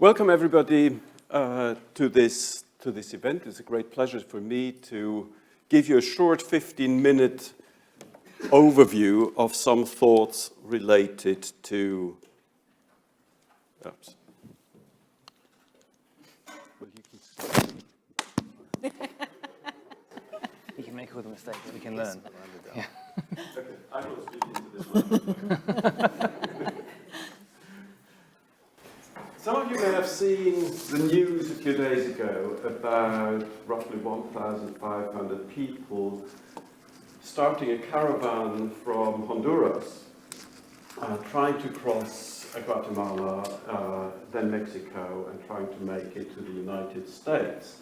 Welcome everybody to this event. It's a great pleasure for me to give you a short 15-minute overview of some thoughts related to. Oops. You can make all the mistakes. We can learn. Yeah. Okay, I will speak into this one. Some of you may have seen the news a few days ago about roughly 1,500 people starting a caravan from Honduras, trying to cross Guatemala, then Mexico, and trying to make it to the United States.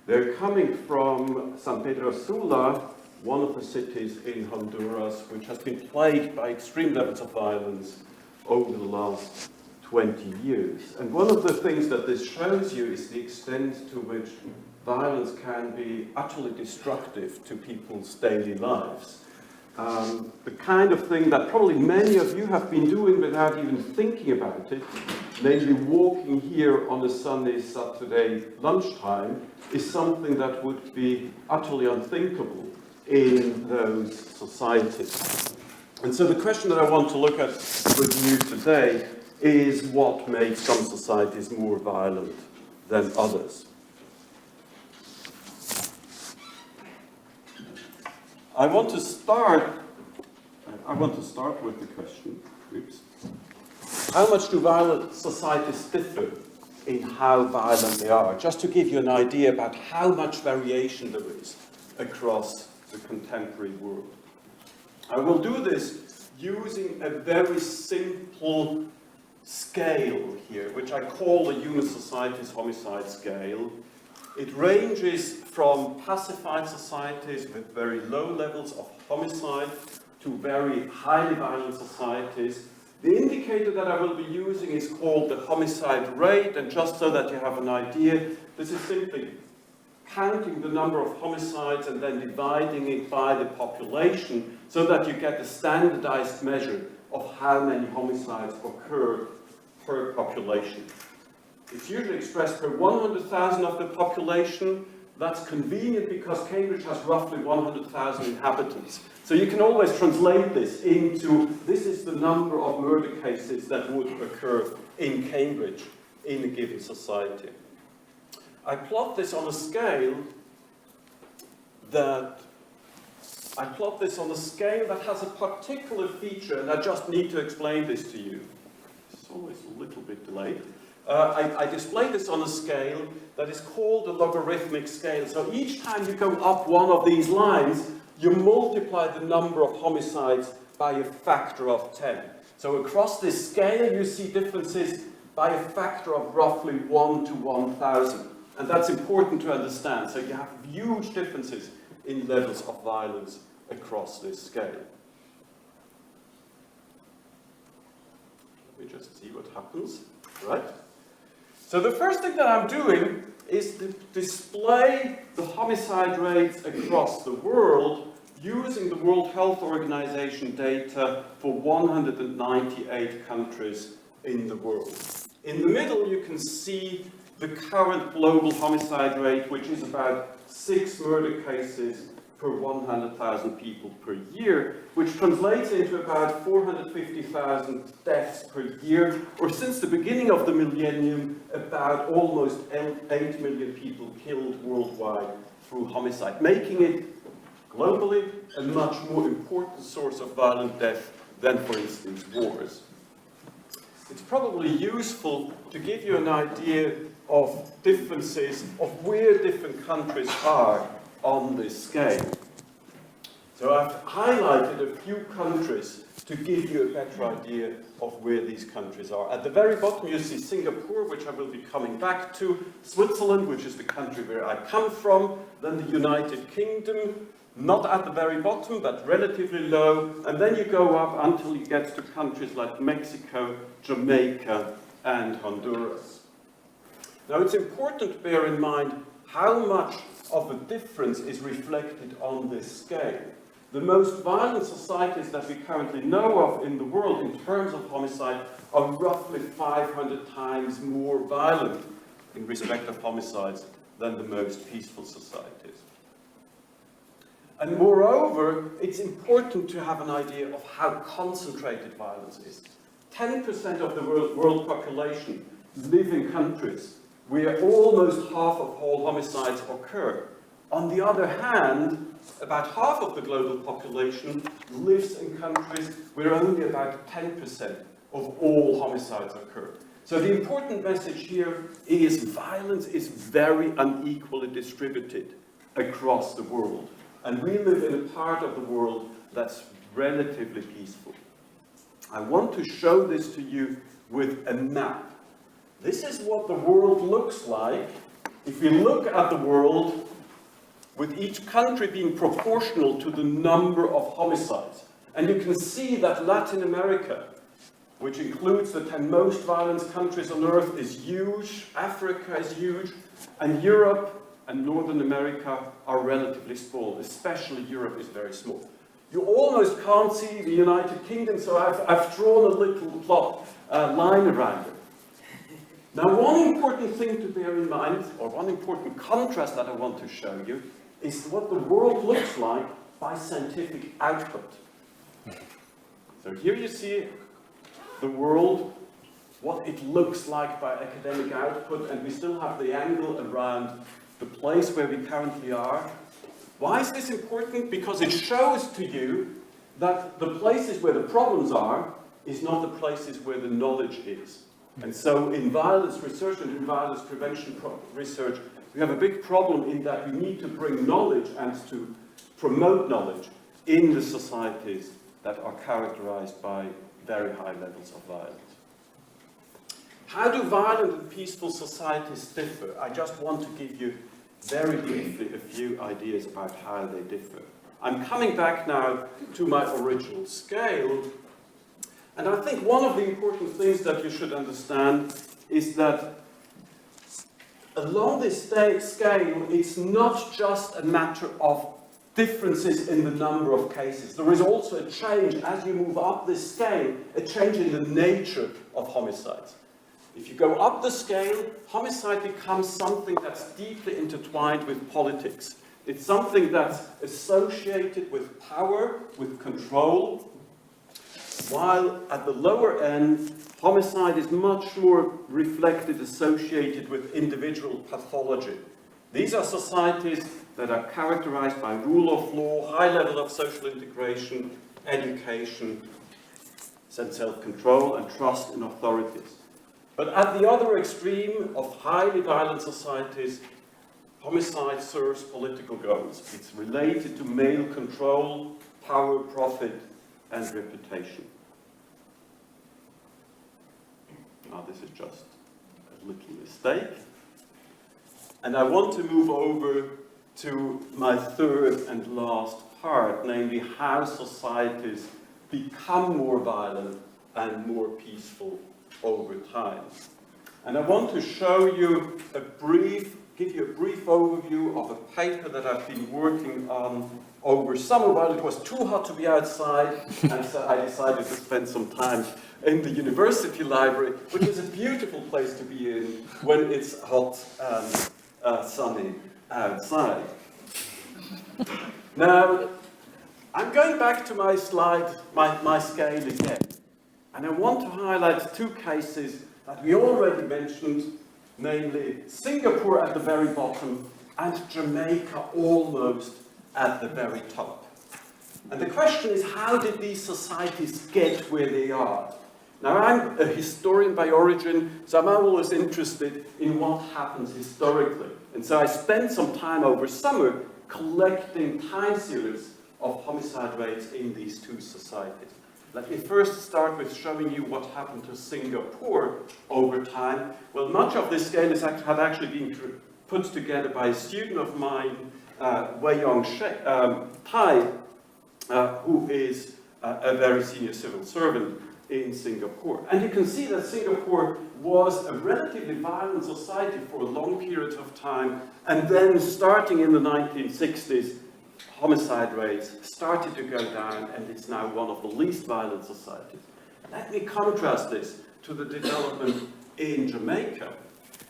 They're coming from San Pedro Sula, one of the cities in Honduras, which has been plagued by extreme levels of violence over the last 20 years. And one of the things that this shows you is the extent to which violence can be utterly destructive to people's daily lives. The kind of thing that probably many of you have been doing without even thinking about it, namely walking here on a sunny Saturday lunchtime, is something that would be utterly unthinkable in those societies. And so the question that I want to look at with you today is what makes some societies more violent than others. I want to start with the question, how much do violent societies differ in how violent they are? Just to give you an idea about how much variation there is across the contemporary world. I will do this using a very simple scale here, which I call the Human Societies Homicide Scale. It ranges from pacified societies with very low levels of homicide to very highly violent societies. The indicator that I will be using is called the Homicide Rate, and just so that you have an idea, this is simply counting the number of homicides and then dividing it by the population so that you get a standardized measure of how many homicides occur per population. It's usually expressed per 100,000 of the population. That's convenient because Cambridge has roughly 100,000 inhabitants. So you can always translate this into, this is the number of murder cases that would occur in Cambridge in a given society. I plot this on a scale that has a particular feature, and I just need to explain this to you. It's always a little bit delayed. I display this on a scale that is called a logarithmic scale. So each time you go up one of these lines, you multiply the number of homicides by a factor of 10. So across this scale, you see differences by a factor of roughly 1 to 1,000. And that's important to understand. So you have huge differences in levels of violence across this scale. Let me just see what happens, right? So the first thing that I'm doing is to display the homicide rates across the world using the World Health Organization data for 198 countries in the world. In the middle, you can see the current global homicide rate, which is about 6 murder cases per 100,000 people per year, which translates into about 450,000 deaths per year, or since the beginning of the millennium, about almost 8 million people killed worldwide through homicide, making it globally a much more important source of violent death than, for instance, wars. It's probably useful to give you an idea of differences of where different countries are on this scale. So I've highlighted a few countries to give you a better idea of where these countries are. At the very bottom you see Singapore, which I will be coming back to, Switzerland, which is the country where I come from, then the United Kingdom, not at the very bottom, but relatively low, and then you go up until you get to countries like Mexico, Jamaica, and Honduras. Now it's important to bear in mind how much of a difference is reflected on this scale. The most violent societies that we currently know of in the world in terms of homicide are roughly 500 times more violent in respect of homicides than the most peaceful societies. And moreover, it's important to have an idea of how concentrated violence is. 10% of the world population live in countries where almost half of all homicides occur. On the other hand, about half of the global population lives in countries where only about 10% of all homicides occur. So the important message here is violence is very unequally distributed across the world. And we live in a part of the world that's relatively peaceful. I want to show this to you with a map. This is what the world looks like if we look at the world with each country being proportional to the number of homicides. And you can see that Latin America, which includes the 10 most violent countries on earth, is huge, Africa is huge, and Europe and Northern America are relatively small, especially Europe is very small. You almost can't see the United Kingdom, so I've drawn a little plot line around it. Now, one important thing to bear in mind, or one important contrast that I want to show you, is what the world looks like by scientific output. So here you see the world, what it looks like by academic output, and we still have the angle around the place where we currently are. Why is this important? Because it shows to you that the places where the problems are is not the places where the knowledge is. And so in violence research and in violence prevention research, we have a big problem in that we need to bring knowledge and to promote knowledge in the societies that are characterized by very high levels of violence. How do violent and peaceful societies differ? I just want to give you very briefly a few ideas about how they differ. I'm coming back now to my original scale, and I think one of the important things that you should understand is that along this scale, it's not just a matter of differences in the number of cases. There is also a change, as you move up this scale, a change in the nature of homicides. If you go up the scale, homicide becomes something that's deeply intertwined with politics. It's something that's associated with power, with control, while at the lower end, homicide is much more reflected, associated with individual pathology. These are societies that are characterized by rule of law, high level of social integration, education, self-control, and trust in authorities. But at the other extreme of highly violent societies, homicide serves political goals. It's related to male control, power, profit, and reputation. Now, this is just a little mistake. And I want to move over to my third and last part, namely how societies become more violent and more peaceful over time. And I want to show you give you a brief overview of a paper that I've been working on over summer while it was too hot to be outside, and so I decided to spend some time in the university library, which is a beautiful place to be in when it's hot and sunny outside. Now, I'm going back to my slide, my scale again. And I want to highlight two cases that we already mentioned, namely Singapore at the very bottom and Jamaica almost at the very top. And the question is, how did these societies get where they are? Now, I'm a historian by origin, so I'm always interested in what happens historically. And so I spent some time over summer collecting time series of homicide rates in these two societies. Let me first start with showing you what happened to Singapore over time. Well, much of this scale had actually been put together by a student of mine, Wei Yong Tai, who is a very senior civil servant in Singapore. And you can see that Singapore was a relatively violent society for a long period of time, and then starting in the 1960s, homicide rates started to go down, and it's now one of the least violent societies. Let me contrast this to the development in Jamaica.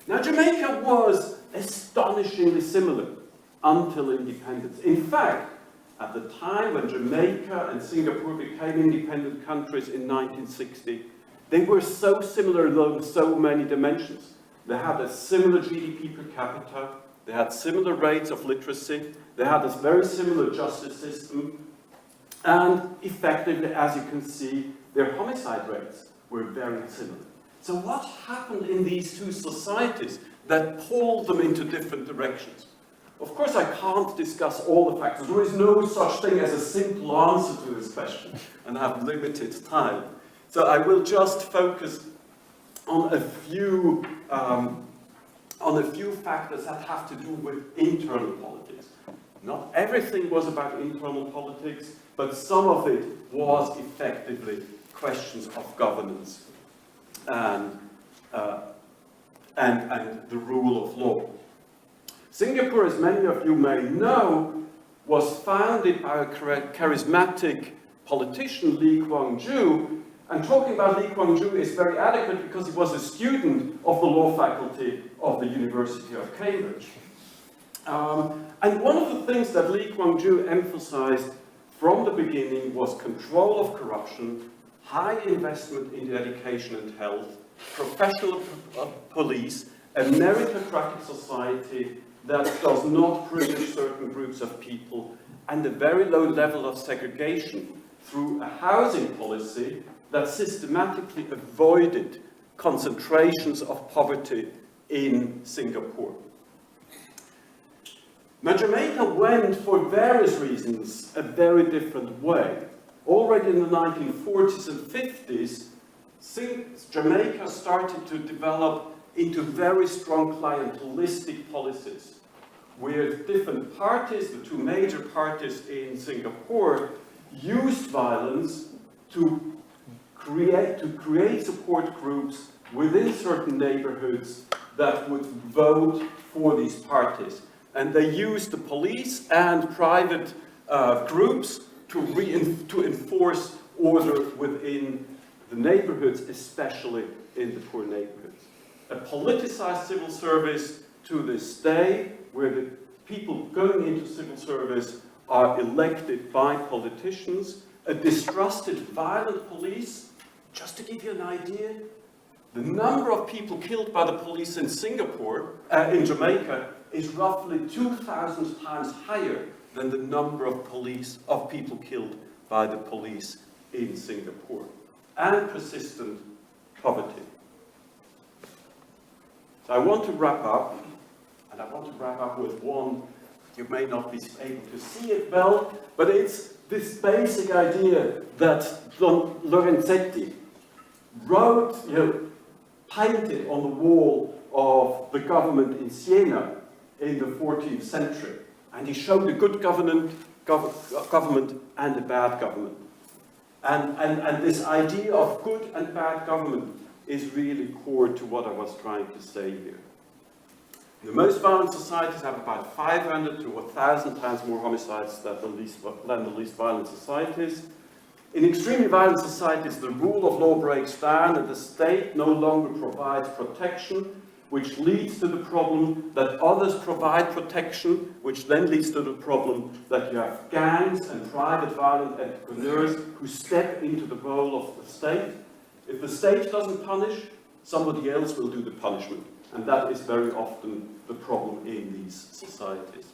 Now, Jamaica was astonishingly similar until independence. In fact, at the time when Jamaica and Singapore became independent countries in 1960, they were so similar along so many dimensions. They had a similar GDP per capita, they had similar rates of literacy, they had a very similar justice system, and effectively, as you can see, their homicide rates were very similar. So what happened in these two societies that pulled them into different directions? Of course, I can't discuss all the factors. There is no such thing as a simple answer to this question, and I have limited time. So I will just focus on a few factors that have to do with internal politics. Not everything was about internal politics, but some of it was effectively questions of governance and the rule of law. Singapore, as many of you may know, was founded by a charismatic politician, Lee Kuan Yew, and talking about Lee Kuan Yew is very adequate because he was a student of the law faculty of the University of Cambridge. And one of the things that Lee Kuan Yew emphasized from the beginning was control of corruption, high investment in education and health, professional police, a meritocratic society that does not privilege certain groups of people, and a very low level of segregation through a housing policy that systematically avoided concentrations of poverty in Singapore. Now, Jamaica went, for various reasons, a very different way. Already in the 1940s and 50s, Jamaica started to develop into very strong clientelistic policies, where different parties, the two major parties in Singapore, used violence to create support groups within certain neighborhoods that would vote for these parties. And they used the police and private groups to enforce order within the neighborhoods, especially in the poor neighborhoods. A politicized civil service to this day, where the people going into civil service are elected by politicians, a distrusted, violent police. Just to give you an idea, the number of people killed by the police in in Jamaica, is roughly 2,000 times higher than the number of people killed by the police in Singapore. And persistent poverty. So I want to wrap up, and I want to wrap up with one. You may not be able to see it well, but it's this basic idea that Don Lorenzetti wrote, painted on the wall of the government in Siena in the 14th century. And he showed a good government and a bad government. And this idea of good and bad government is really core to what I was trying to say here. The most violent societies have about 500 to 1,000 times more homicides than the least violent societies. In extremely violent societies, the rule of law breaks down and the state no longer provides protection, which leads to the problem that others provide protection, which then leads to the problem that you have gangs and private violent entrepreneurs who step into the role of the state. If the state doesn't punish, somebody else will do the punishment. And that is very often the problem in these societies.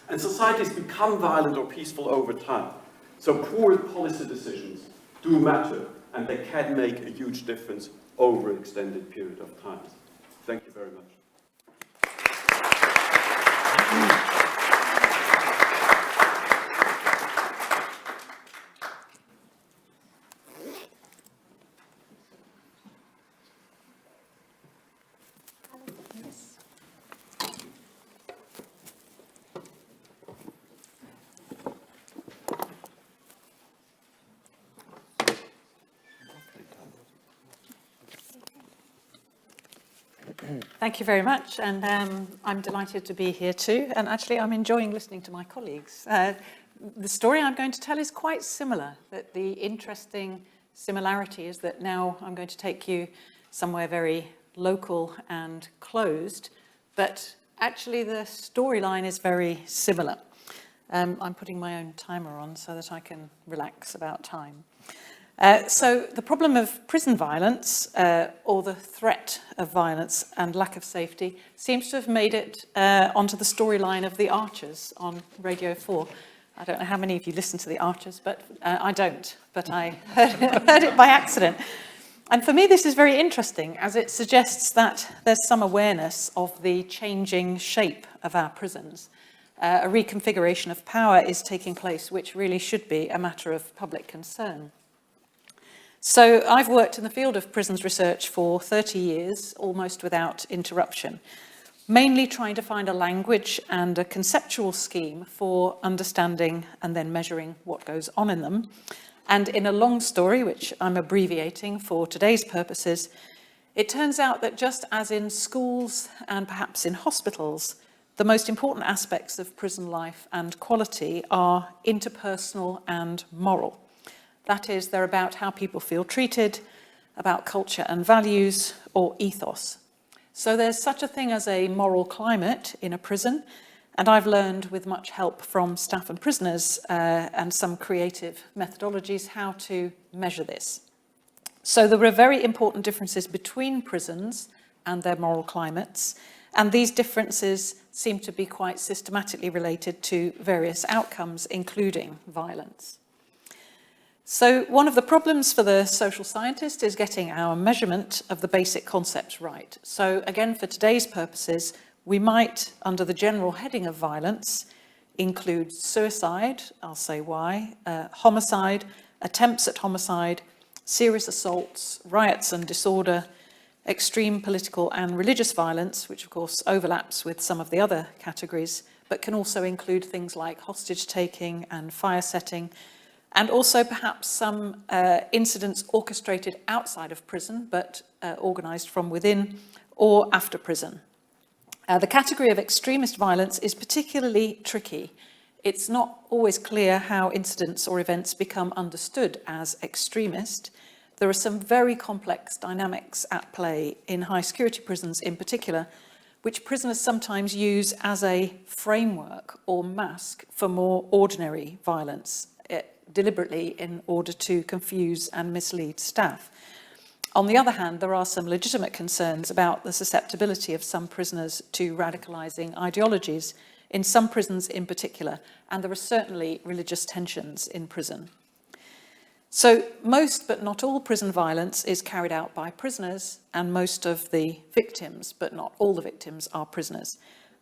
And societies become violent or peaceful over time. So poor policy decisions do matter, and they can make a huge difference over an extended period of time. Thank you very much. Thank you very much, and I'm delighted to be here too, and actually I'm enjoying listening to my colleagues. The story I'm going to tell is quite similar, that the interesting similarity is that now I'm going to take you somewhere very local and closed, but actually the storyline is very similar. I'm putting my own timer on so that I can relax about time. So the problem of prison violence, or the threat of violence and lack of safety, seems to have made it onto the storyline of The Archers on Radio 4. I don't know how many of you listen to The Archers, but I don't, but I heard it by accident. And for me, this is very interesting, as it suggests that there's some awareness of the changing shape of our prisons. A reconfiguration of power is taking place, which really should be a matter of public concern. So I've worked in the field of prisons research for 30 years, almost without interruption, mainly trying to find a language and a conceptual scheme for understanding and then measuring what goes on in them. And in a long story, which I'm abbreviating for today's purposes, it turns out that just as in schools and perhaps in hospitals, the most important aspects of prison life and quality are interpersonal and moral. That is, they're about how people feel treated, about culture and values, or ethos. So there's such a thing as a moral climate in a prison, and I've learned with much help from staff and prisoners and some creative methodologies how to measure this. So there are very important differences between prisons and their moral climates, and these differences seem to be quite systematically related to various outcomes, including violence. So one of the problems for the social scientist is getting our measurement of the basic concepts right. So again, for today's purposes, we might, under the general heading of violence, include suicide, I'll say why, homicide, attempts at homicide, serious assaults, riots and disorder, extreme political and religious violence, which of course overlaps with some of the other categories, but can also include things like hostage taking and fire setting, and also perhaps some incidents orchestrated outside of prison, but organised from within or after prison. The category of extremist violence is particularly tricky. It's not always clear how incidents or events become understood as extremist. There are some very complex dynamics at play in high security prisons in particular, which prisoners sometimes use as a framework or mask for more ordinary violence, deliberately in order to confuse and mislead staff. On the other hand, there are some legitimate concerns about the susceptibility of some prisoners to radicalising ideologies, in some prisons in particular, and there are certainly religious tensions in prison. So most, but not all, prison violence is carried out by prisoners, and most of the victims, but not all the victims, are prisoners.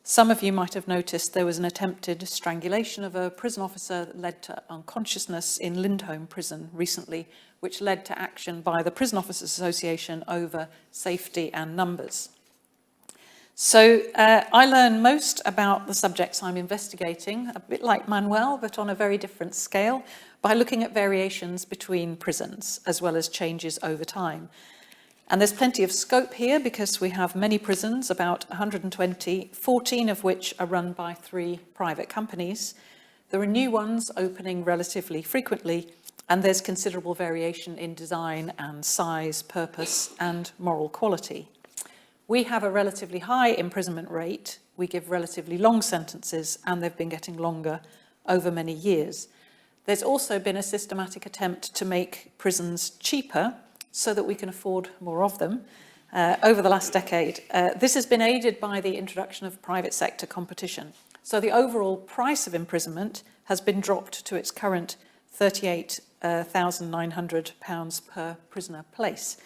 Some of you might have noticed there was an attempted strangulation of a prison officer that led to unconsciousness in Lindholm prison recently, which led to action by the Prison Officers Association over safety and numbers. So I learn most about the subjects I'm investigating, a bit like Manuel, but on a very different scale, by looking at variations between prisons, as well as changes over time. And there's plenty of scope here because we have many prisons, about 120, 14 of which are run by 3 private companies. There are new ones opening relatively frequently, and there's considerable variation in design and size, purpose, and moral quality. We have a relatively high imprisonment rate. We give relatively long sentences, and they've been getting longer over many years. There's also been a systematic attempt to make prisons cheaper so that we can afford more of them over the last decade. This has been aided by the introduction of private sector competition. So the overall price of imprisonment has been dropped to its current £38,900 per prisoner place.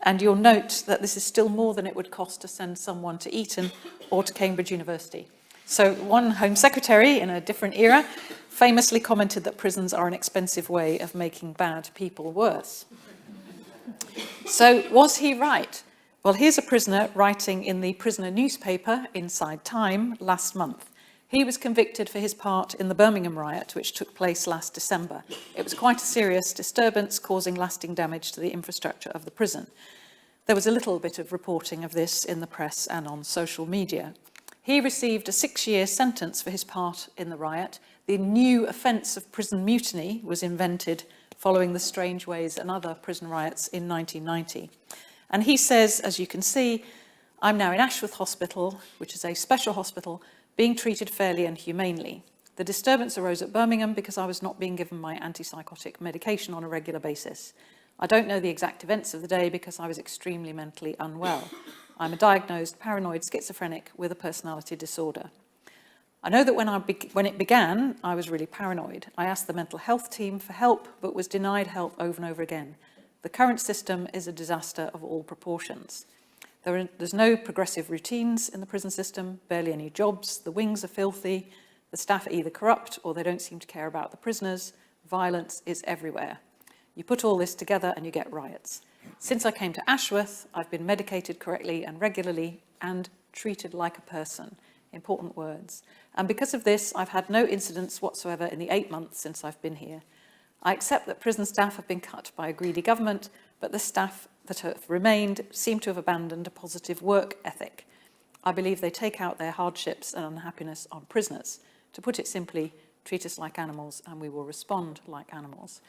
And you'll note that this is still more than it would cost to send someone to Eton or to Cambridge University. So one Home Secretary in a different era famously commented that prisons are an expensive way of making bad people worse. So was he right? Well, here's a prisoner writing in the prisoner newspaper, Inside Time, last month. He was convicted for his part in the Birmingham riot, which took place last December. It was quite a serious disturbance, causing lasting damage to the infrastructure of the prison. There was a little bit of reporting of this in the press and on social media. He received a 6-year sentence for his part in the riot. The new offence of prison mutiny was invented following the Strangeways and other prison riots in 1990. And he says, as you can see, I'm now in Ashworth Hospital, which is a special hospital, being treated fairly and humanely. The disturbance arose at Birmingham because I was not being given my antipsychotic medication on a regular basis. I don't know the exact events of the day because I was extremely mentally unwell. I'm a diagnosed paranoid schizophrenic with a personality disorder. I know that when it began, I was really paranoid. I asked the mental health team for help, but was denied help over and over again. The current system is a disaster of all proportions. There's no progressive routines in the prison system, barely any jobs, the wings are filthy, the staff are either corrupt or they don't seem to care about the prisoners. Violence is everywhere. You put all this together and you get riots. Since I came to Ashworth, I've been medicated correctly and regularly and treated like a person. Important words. And because of this, I've had no incidents whatsoever in the 8 months since I've been here. I accept that prison staff have been cut by a greedy government, but the staff that have remained seem to have abandoned a positive work ethic. I believe they take out their hardships and unhappiness on prisoners. To put it simply, treat us like animals and we will respond like animals.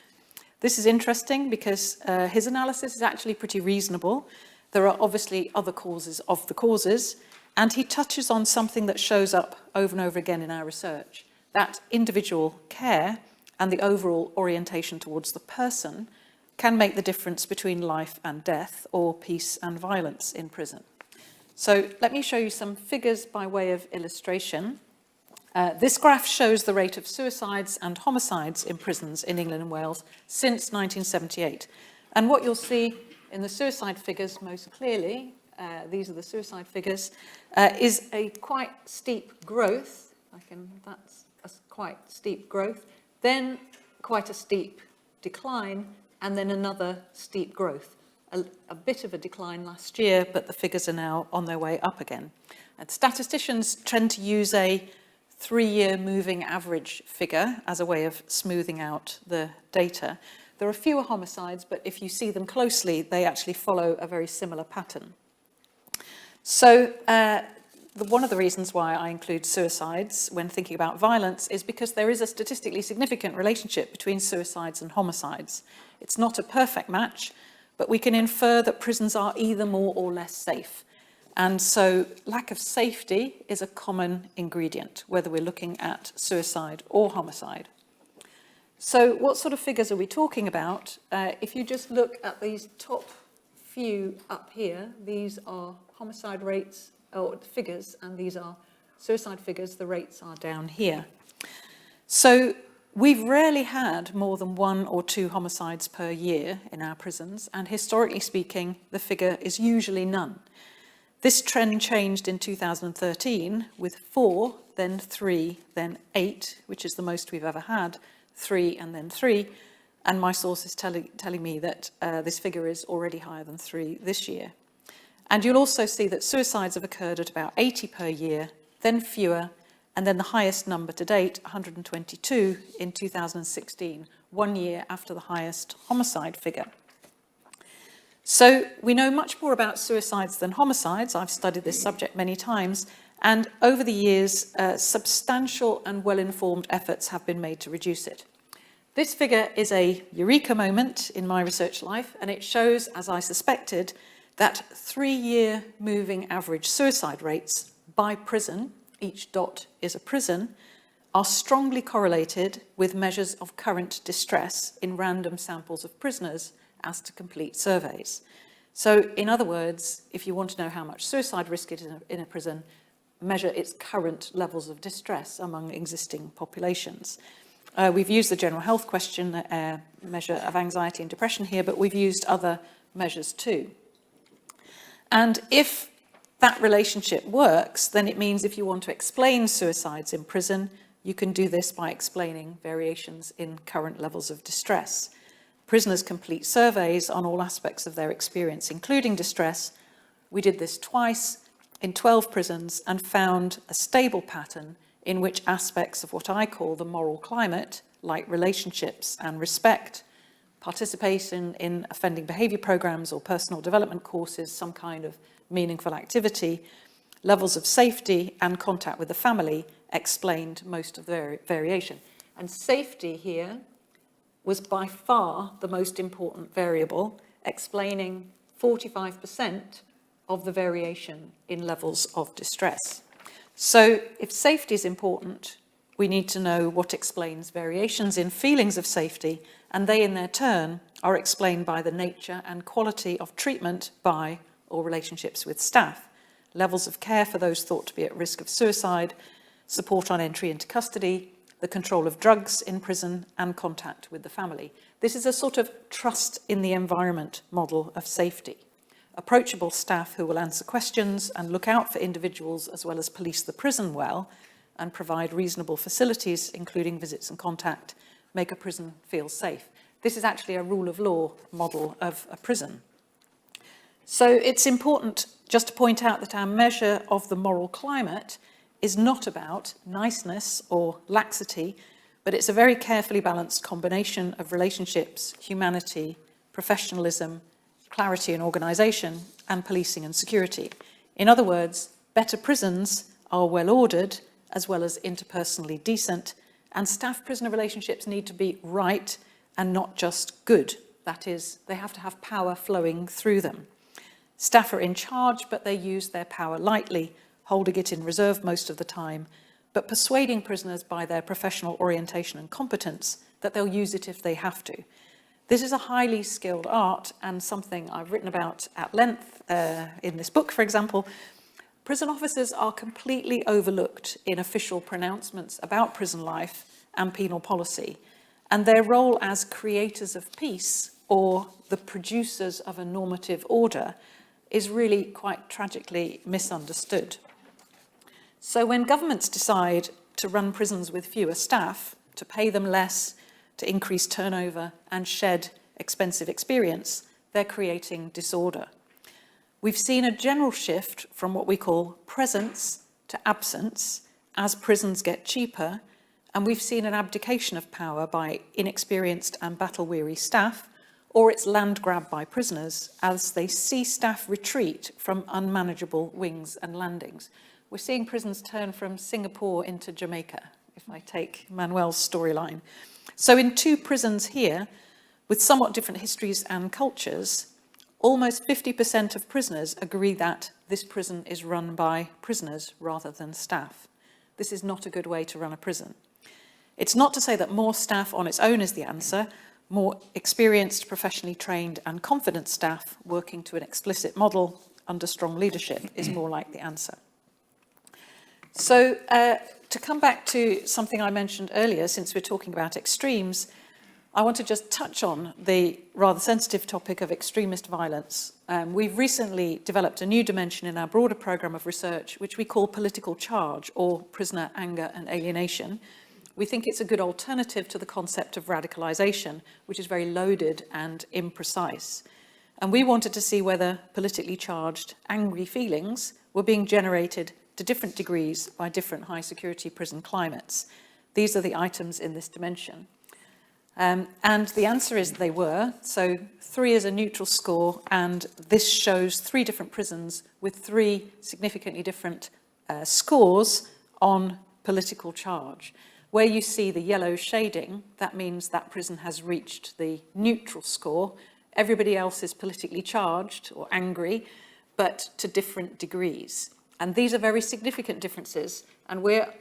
This is interesting because his analysis is actually pretty reasonable. There are obviously other causes of the causes, and he touches on something that shows up over and over again in our research, that individual care and the overall orientation towards the person can make the difference between life and death or peace and violence in prison. So let me show you some figures by way of illustration. This graph shows the rate of suicides and homicides in prisons in England and Wales since 1978. And what you'll see in the suicide figures most clearly, these are the suicide figures, is a quite steep growth. That's a quite steep growth, then quite a steep decline, and then another steep growth. A bit of a decline last year, but the figures are now on their way up again. And statisticians tend to use a 3-year moving average figure as a way of smoothing out the data. There are fewer homicides, but if you see them closely, they actually follow a very similar pattern. So one of the reasons why I include suicides when thinking about violence is because there is a statistically significant relationship between suicides and homicides. It's not a perfect match, but we can infer that prisons are either more or less safe. And so lack of safety is a common ingredient, whether we're looking at suicide or homicide. So what sort of figures are we talking about? If you just look at these top few up here, these are homicide rates or figures, and these are suicide figures. The rates are down here. So we've rarely had more than 1 or 2 homicides per year in our prisons, and historically speaking, the figure is usually none. This trend changed in 2013 with 4, then 3, then 8, which is the most we've ever had, 3 and then 3. And my source is telling me that this figure is already higher than 3 this year. And you'll also see that suicides have occurred at about 80 per year, then fewer, and then the highest number to date, 122 in 2016, 1 year after the highest homicide figure. So we know much more about suicides than homicides. I've studied this subject many times, and over the years, substantial and well-informed efforts have been made to reduce it. This figure is a eureka moment in my research life, and it shows, as I suspected, that 3-year moving average suicide rates by prison, each dot is a prison, are strongly correlated with measures of current distress in random samples of prisoners as to complete surveys. So, in other words, if you want to know how much suicide risk is in a prison, measure its current levels of distress among existing populations. We've used the general health questionnaire measure of anxiety and depression here, but we've used other measures too. And if that relationship works, then it means if you want to explain suicides in prison, you can do this by explaining variations in current levels of distress. Prisoners complete surveys on all aspects of their experience, including distress. We did this twice in 12 prisons and found a stable pattern in which aspects of what I call the moral climate, like relationships and respect, participation in offending behaviour programmes or personal development courses, some kind of meaningful activity, levels of safety and contact with the family explained most of the variation. And safety here was by far the most important variable, explaining 45% of the variation in levels of distress. So if safety is important, we need to know what explains variations in feelings of safety, and they in their turn are explained by the nature and quality of treatment by or relationships with staff, levels of care for those thought to be at risk of suicide, support on entry into custody, the control of drugs in prison, and contact with the family. This is a sort of trust in the environment model of safety. Approachable staff who will answer questions and look out for individuals as well as police the prison well and provide reasonable facilities, including visits and contact, make a prison feel safe. This is actually a rule of law model of a prison. So it's important just to point out that our measure of the moral climate is not about niceness or laxity, but it's a very carefully balanced combination of relationships, humanity, professionalism, clarity and organisation, and policing and security. In other words, better prisons are well ordered as well as interpersonally decent, and staff-prisoner relationships need to be right and not just good. That is, they have to have power flowing through them. Staff are in charge, but they use their power lightly, holding it in reserve most of the time, but persuading prisoners by their professional orientation and competence that they'll use it if they have to. This is a highly skilled art and something I've written about at length in this book, for example. Prison officers are completely overlooked in official pronouncements about prison life and penal policy, and their role as creators of peace or the producers of a normative order is really quite tragically misunderstood. So when governments decide to run prisons with fewer staff, to pay them less, to increase turnover and shed expensive experience, they're creating disorder. We've seen a general shift from what we call presence to absence as prisons get cheaper, and we've seen an abdication of power by inexperienced and battle-weary staff, or it's land grab by prisoners as they see staff retreat from unmanageable wings and landings. We're seeing prisons turn from Singapore into Jamaica, if I take Manuel's storyline. So in two prisons here, with somewhat different histories and cultures, almost 50% of prisoners agree that this prison is run by prisoners rather than staff. This is not a good way to run a prison. It's not to say that more staff on its own is the answer. More experienced, professionally trained and confident staff working to an explicit model under strong leadership is more like the answer. So to come back to something I mentioned earlier, since we're talking about extremes, I want to just touch on the rather sensitive topic of extremist violence. We've recently developed a new dimension in our broader programme of research, which we call political charge, or prisoner anger and alienation. We think it's a good alternative to the concept of radicalisation, which is very loaded and imprecise. And we wanted to see whether politically charged, angry feelings were being generated to different degrees by different high-security prison climates. These are the items in this dimension. And the answer is they were. So 3 is a neutral score, and this shows 3 different prisons with 3 significantly different scores on political charge. Where you see the yellow shading, that means that prison has reached the neutral score. Everybody else is politically charged or angry, but to different degrees. And these are very significant differences, and we're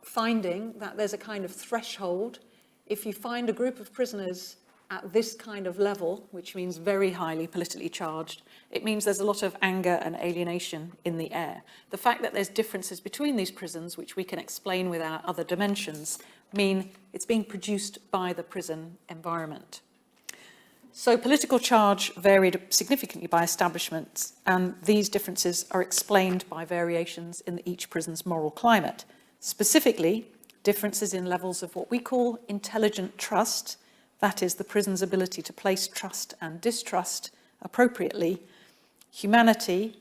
finding that there's a kind of threshold. If you find a group of prisoners at this kind of level, which means very highly politically charged, it means there's a lot of anger and alienation in the air. The fact that there's differences between these prisons, which we can explain with our other dimensions, mean it's being produced by the prison environment. So political charge varied significantly by establishments, and these differences are explained by variations in each prison's moral climate. Specifically, differences in levels of what we call intelligent trust, that is, the prison's ability to place trust and distrust appropriately, humanity,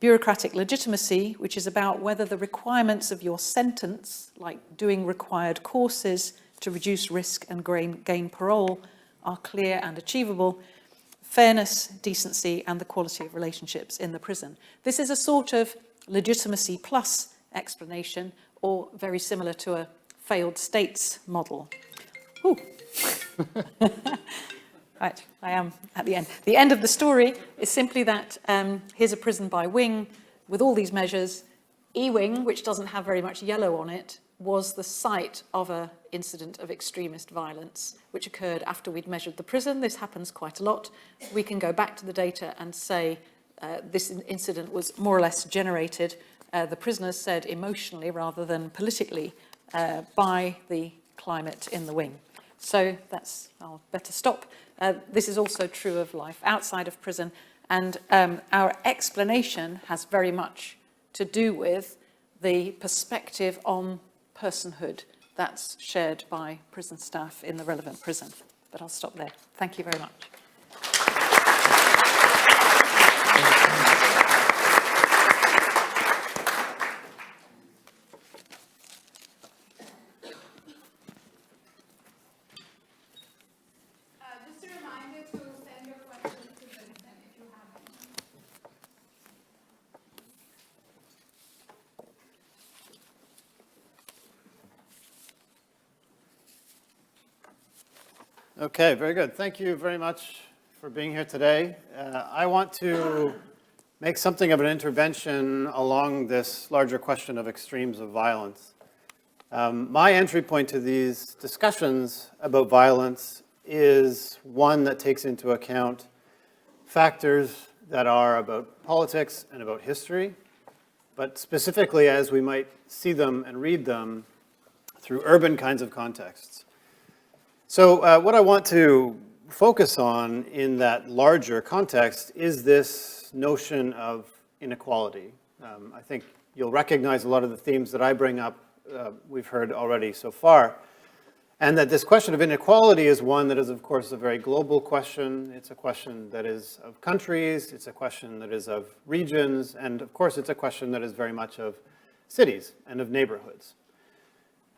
bureaucratic legitimacy, which is about whether the requirements of your sentence, like doing required courses to reduce risk and gain parole, are clear and achievable, fairness, decency, and the quality of relationships in the prison. This is a sort of legitimacy plus explanation, or very similar to a failed states model. Ooh, Right, I am at the end. The end of the story is simply that here's a prison by Wing with all these measures. E-Wing, which doesn't have very much yellow on it, was the site of an incident of extremist violence, which occurred after we'd measured the prison. This happens quite a lot. We can go back to the data and say this incident was more or less generated, the prisoners said emotionally rather than politically, by the climate in the Wing. So I'll better stop. This is also true of life outside of prison. And our explanation has very much to do with the perspective on personhood that's shared by prison staff in the relevant prison. But I'll stop there. Thank you very much. Just a reminder to send your questions to Vincent if you have any. Okay, very good. Thank you very much for being here today. I want to make something of an intervention along this larger question of extremes of violence. My entry point to these discussions about violence is one that takes into account factors that are about politics and about history, but specifically as we might see them and read them through urban kinds of contexts. So what I want to focus on in that larger context is this notion of inequality. I think you'll recognize a lot of the themes that I bring up, we've heard already so far. And that this question of inequality is one that is, of course, a very global question. It's a question that is of countries, it's a question that is of regions, and of course, it's a question that is very much of cities and of neighborhoods.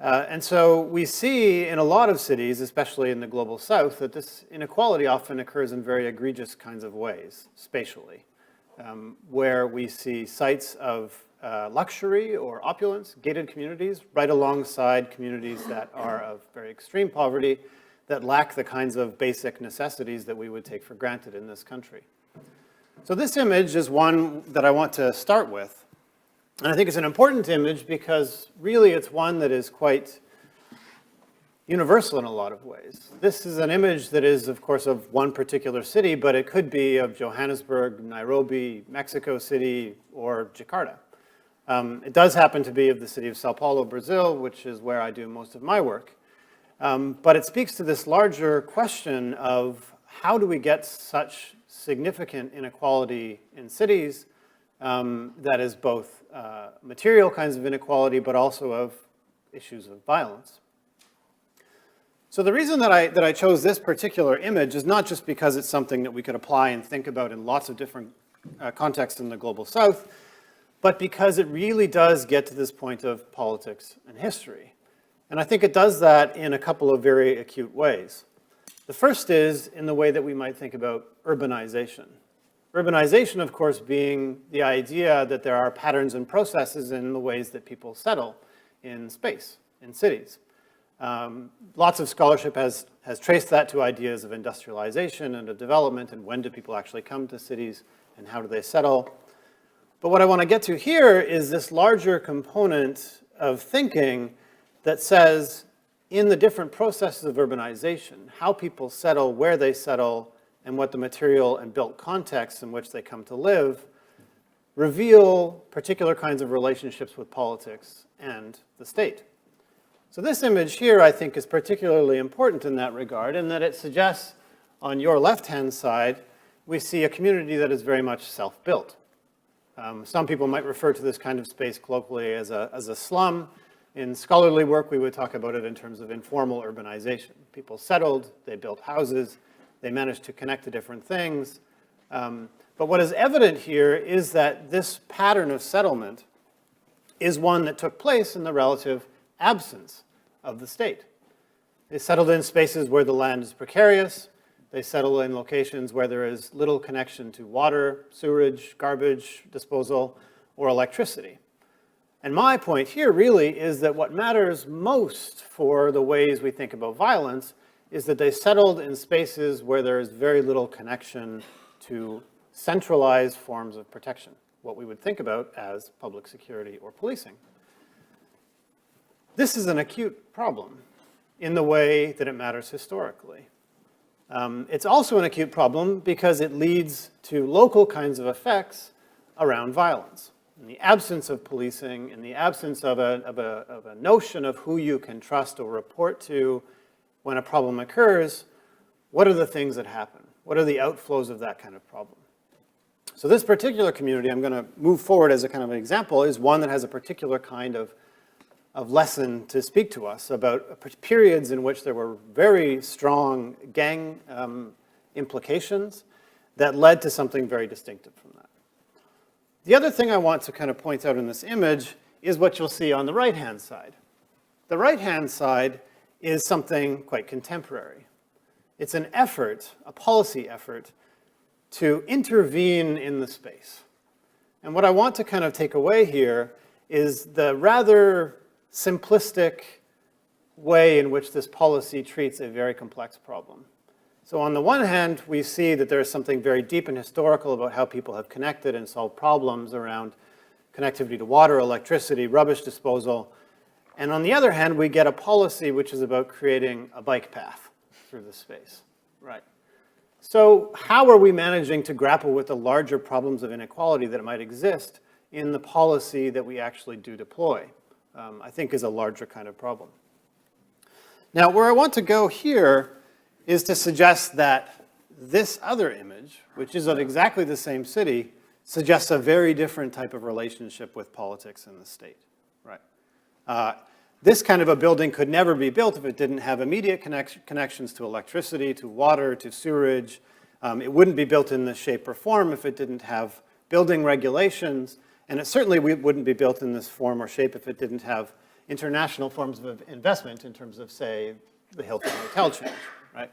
And so we see in a lot of cities, especially in the global south, that this inequality often occurs in very egregious kinds of ways, spatially, where we see sites of luxury or opulence, gated communities, right alongside communities that are of very extreme poverty, that lack the kinds of basic necessities that we would take for granted in this country. So this image is one that I want to start with. And I think it's an important image because really it's one that is quite universal in a lot of ways. This is an image that is, of course, of one particular city, but it could be of Johannesburg, Nairobi, Mexico City, or Jakarta. It does happen to be of the city of Sao Paulo, Brazil, which is where I do most of my work. But it speaks to this larger question of how do we get such significant inequality in cities that is both material kinds of inequality, but also of issues of violence. So the reason that I chose this particular image is not just because it's something that we could apply and think about in lots of different contexts in the global south, but because it really does get to this point of politics and history. And I think it does that in a couple of very acute ways. The first is in the way that we might think about urbanization. Urbanization, of course, being the idea that there are patterns and processes in the ways that people settle in space, in cities. Lots of scholarship has traced that to ideas of industrialization and of development, and when do people actually come to cities, and how do they settle. But what I want to get to here is this larger component of thinking that says, in the different processes of urbanization, how people settle, where they settle, and what the material and built contexts in which they come to live reveal particular kinds of relationships with politics and the state. So this image here, I think, is particularly important in that regard, in that it suggests on your left-hand side, we see a community that is very much self-built. Some people might refer to this kind of space colloquially as a slum. In scholarly work, we would talk about it in terms of informal urbanization. People settled, they built houses, they managed to connect to different things. But what is evident here is that this pattern of settlement is one that took place in the relative absence of the state. They settled in spaces where the land is precarious. They settle in locations where there is little connection to water, sewerage, garbage disposal, or electricity. And my point here really is that what matters most for the ways we think about violence is that they settled in spaces where there is very little connection to centralized forms of protection, what we would think about as public security or policing. This is an acute problem in the way that it matters historically. It's also an acute problem because it leads to local kinds of effects around violence. In the absence of policing, in the absence of a notion of who you can trust or report to when a problem occurs, what are the things that happen? What are the outflows of that kind of problem? So this particular community, I'm going to move forward as a kind of an example, is one that has a particular kind of lesson to speak to us about periods in which there were very strong gang implications that led to something very distinctive from that. The other thing I want to kind of point out in this image is what you'll see on the right-hand side. The right-hand side is something quite contemporary. It's an effort, a policy effort, to intervene in the space. And what I want to kind of take away here is the rather simplistic way in which this policy treats a very complex problem. So on the one hand, we see that there is something very deep and historical about how people have connected and solved problems around connectivity to water, electricity, rubbish disposal. And on the other hand, we get a policy which is about creating a bike path through the space. Right. So how are we managing to grapple with the larger problems of inequality that might exist in the policy that we actually do deploy? I think is a larger kind of problem. Now, where I want to go here is to suggest that this other image, which is of exactly the same city, suggests a very different type of relationship with politics and the state. Right. This kind of a building could never be built if it didn't have immediate connections to electricity, to water, to sewerage. It wouldn't be built in this shape or form if it didn't have building regulations. And it certainly wouldn't be built in this form or shape if it didn't have international forms of investment in terms of, say, the Hilton hotel chain, right?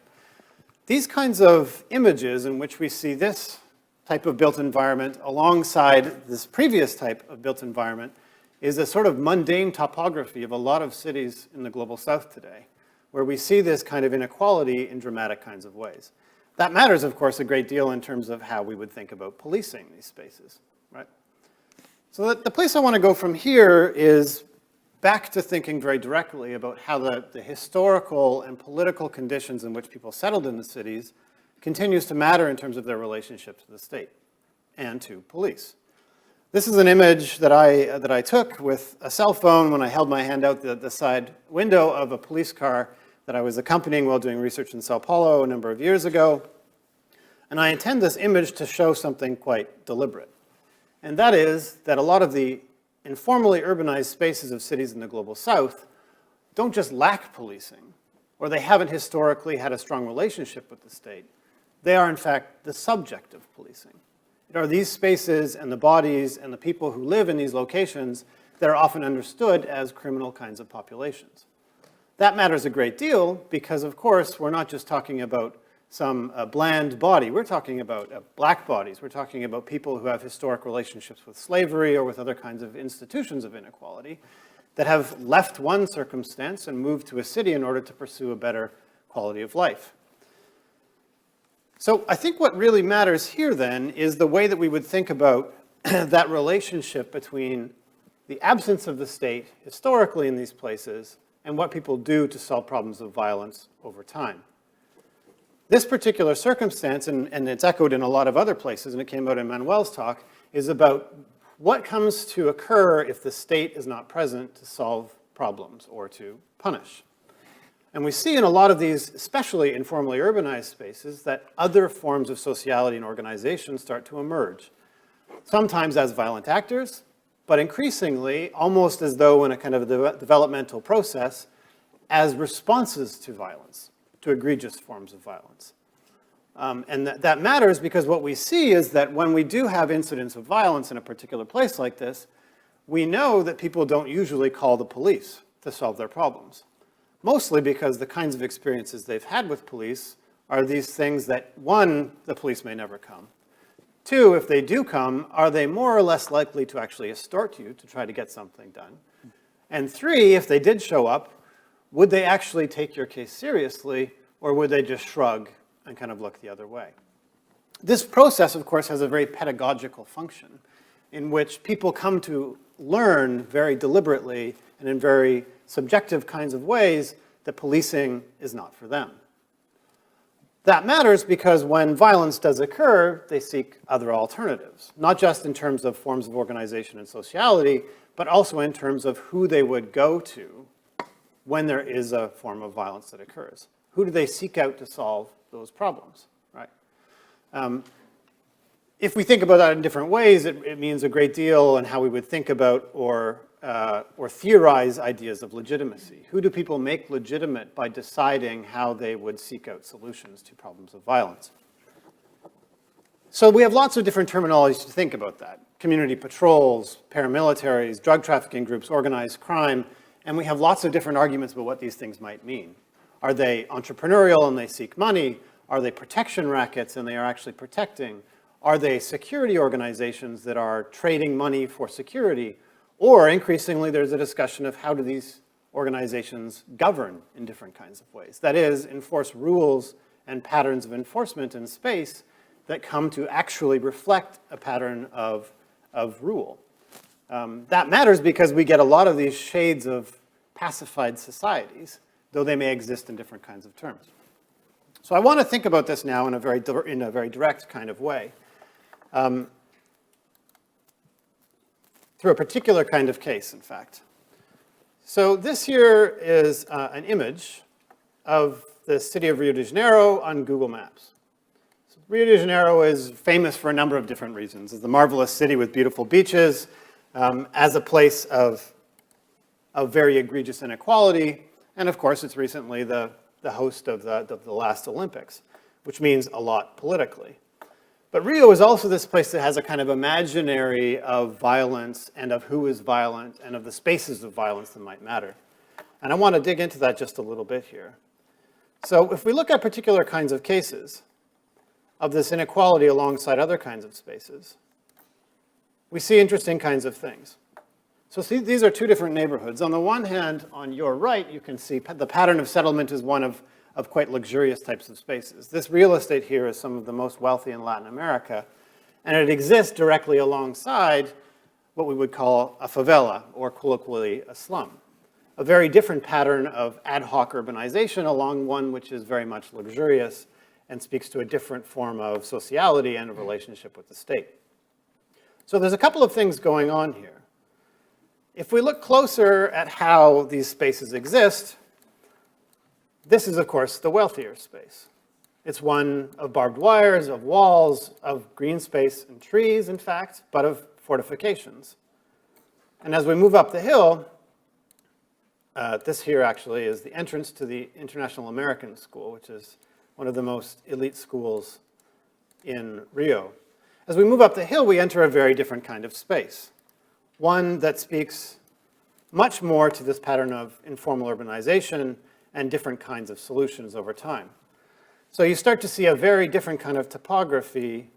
These kinds of images in which we see this type of built environment alongside this previous type of built environment is a sort of mundane topography of a lot of cities in the global south today, where we see this kind of inequality in dramatic kinds of ways. That matters, of course, a great deal in terms of how we would think about policing these spaces, right? So the place I want to go from here is back to thinking very directly about how the historical and political conditions in which people settled in the cities continues to matter in terms of their relationship to the state and to police. This is an image that I took with a cell phone when I held my hand out the side window of a police car that I was accompanying while doing research in Sao Paulo a number of years ago. And I intend this image to show something quite deliberate. And that is that a lot of the informally urbanized spaces of cities in the global south don't just lack policing, or they haven't historically had a strong relationship with the state. They are, in fact, the subject of policing. It are these spaces and the bodies and the people who live in these locations that are often understood as criminal kinds of populations. That matters a great deal because, of course, we're not just talking about some bland body. We're talking about black bodies. We're talking about people who have historic relationships with slavery or with other kinds of institutions of inequality that have left one circumstance and moved to a city in order to pursue a better quality of life. So I think what really matters here then is the way that we would think about that relationship between the absence of the state historically in these places and what people do to solve problems of violence over time. This particular circumstance, and it's echoed in a lot of other places, and it came out in Manuel's talk, is about what comes to occur if the state is not present to solve problems or to punish. And we see in a lot of these, especially informally urbanized spaces, that other forms of sociality and organization start to emerge. Sometimes as violent actors, but increasingly, almost as though in a kind of developmental process, as responses to violence, to egregious forms of violence. And that matters because what we see is that when we do have incidents of violence in a particular place like this, we know that people don't usually call the police to solve their problems. Mostly because the kinds of experiences they've had with police are these things that, one, the police may never come. Two, if they do come, are they more or less likely to actually extort you to try to get something done? And three, if they did show up, would they actually take your case seriously or would they just shrug and kind of look the other way? This process, of course, has a very pedagogical function in which people come to learn very deliberately and in very subjective kinds of ways that policing is not for them. That matters because when violence does occur, they seek other alternatives, not just in terms of forms of organization and sociality, but also in terms of who they would go to when there is a form of violence that occurs. Who do they seek out to solve those problems, right? If we think about that in different ways, it means a great deal in how we would think about or theorize ideas of legitimacy. Who do people make legitimate by deciding how they would seek out solutions to problems of violence? So we have lots of different terminologies to think about that. Community patrols, paramilitaries, drug trafficking groups, organized crime, and we have lots of different arguments about what these things might mean. Are they entrepreneurial and they seek money? Are they protection rackets and they are actually protecting? Are they security organizations that are trading money for security? Or increasingly, there's a discussion of how do these organizations govern in different kinds of ways. That is, enforce rules and patterns of enforcement in space that come to actually reflect a pattern of rule. That matters because we get a lot of these shades of pacified societies, though they may exist in different kinds of terms. So I want to think about this now in a very direct kind of way, through a particular kind of case, in fact. So this here is an image of the city of Rio de Janeiro on Google Maps. So Rio de Janeiro is famous for a number of different reasons. It's a marvelous city with beautiful beaches, as a place of very egregious inequality, and of course it's recently the host of the last Olympics, which means a lot politically. But Rio is also this place that has a kind of imaginary of violence and of who is violent and of the spaces of violence that might matter. And I want to dig into that just a little bit here. So if we look at particular kinds of cases of this inequality alongside other kinds of spaces, we see interesting kinds of things. So see, these are two different neighborhoods. On the one hand, on your right, you can see the pattern of settlement is one of quite luxurious types of spaces. This real estate here is some of the most wealthy in Latin America, and it exists directly alongside what we would call a favela, or colloquially a slum. A very different pattern of ad hoc urbanization along one which is very much luxurious and speaks to a different form of sociality and a relationship with the state. So there's a couple of things going on here. If we look closer at how these spaces exist, this is, of course, the wealthier space. It's one of barbed wires, of walls, of green space and trees, in fact, but of fortifications. And as we move up the hill, this here actually is the entrance to the International American School, which is one of the most elite schools in Rio. As we move up the hill, we enter a very different kind of space. One that speaks much more to this pattern of informal urbanization and different kinds of solutions over time. So you start to see a very different kind of topography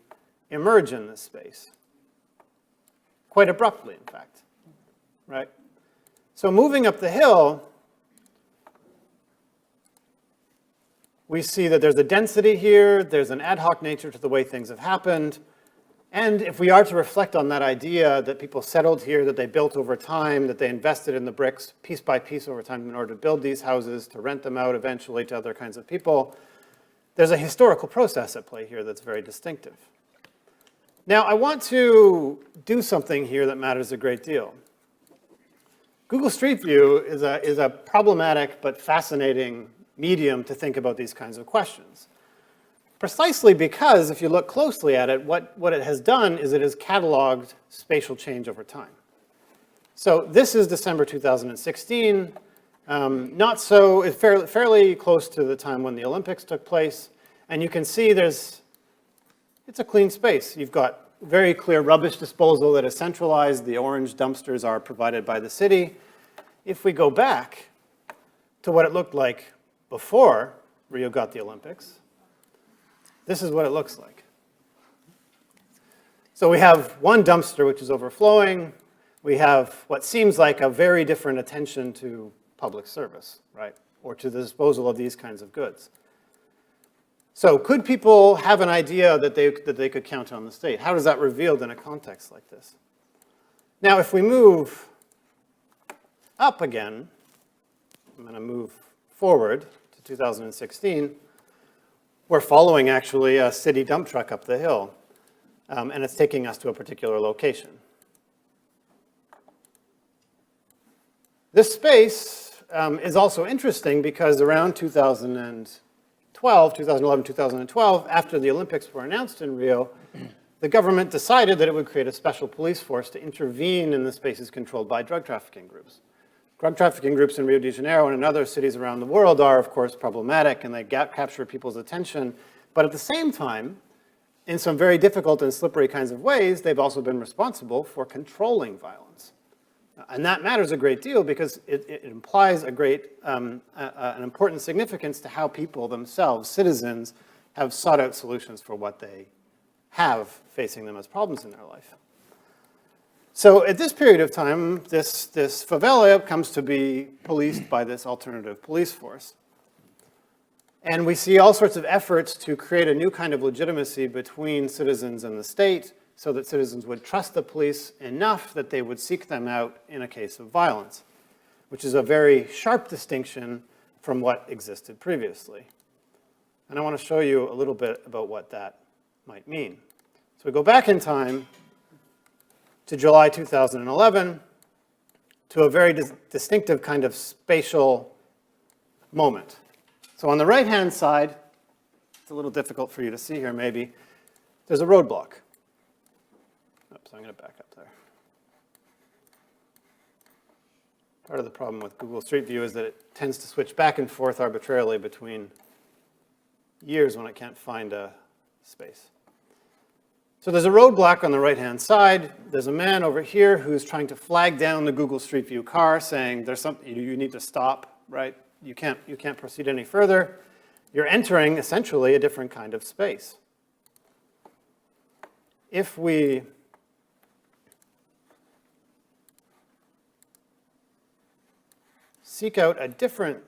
emerge in this space. Quite abruptly, in fact, right? So moving up the hill, we see that there's a density here, there's an ad hoc nature to the way things have happened, and if we are to reflect on that idea that people settled here, that they built over time, that they invested in the bricks piece by piece over time in order to build these houses, to rent them out eventually to other kinds of people, there's a historical process at play here that's very distinctive. Now, I want to do something here that matters a great deal. Google Street View is a problematic but fascinating medium to think about these kinds of questions. Precisely because, if you look closely at it, what it has done is it has cataloged spatial change over time. So this is December 2016, fairly close to the time when the Olympics took place, and you can see it's a clean space. You've got very clear rubbish disposal that is centralized. The orange dumpsters are provided by the city. If we go back to what it looked like before Rio got the Olympics, this is what it looks like. So we have one dumpster which is overflowing. We have what seems like a very different attention to public service, right? Or to the disposal of these kinds of goods. So could people have an idea that they could count on the state? How is that revealed in a context like this? Now, if we move up again, I'm going to move forward to 2016. We're following, actually, a city dump truck up the hill, and it's taking us to a particular location. This space is also interesting because around 2011, 2012, after the Olympics were announced in Rio, the government decided that it would create a special police force to intervene in the spaces controlled by drug trafficking groups. Drug trafficking groups in Rio de Janeiro and in other cities around the world are, of course, problematic, and they capture people's attention. But at the same time, in some very difficult and slippery kinds of ways, they've also been responsible for controlling violence. And that matters a great deal because it implies an important significance to how people themselves, citizens, have sought out solutions for what they have facing them as problems in their life. So at this period of time, this favela comes to be policed by this alternative police force. And we see all sorts of efforts to create a new kind of legitimacy between citizens and the state so that citizens would trust the police enough that they would seek them out in a case of violence, which is a very sharp distinction from what existed previously. And I want to show you a little bit about what that might mean. So we go back in time to July 2011, to a very distinctive kind of spatial moment. So on the right-hand side, it's a little difficult for you to see here maybe, there's a roadblock. Oops, I'm going to back up there. Part of the problem with Google Street View is that it tends to switch back and forth arbitrarily between years when it can't find a space. So there's a roadblock on the right-hand side. There's a man over here who's trying to flag down the Google Street View car, saying there's something you need to stop, right? You can't proceed any further. You're entering essentially a different kind of space. If we seek out a different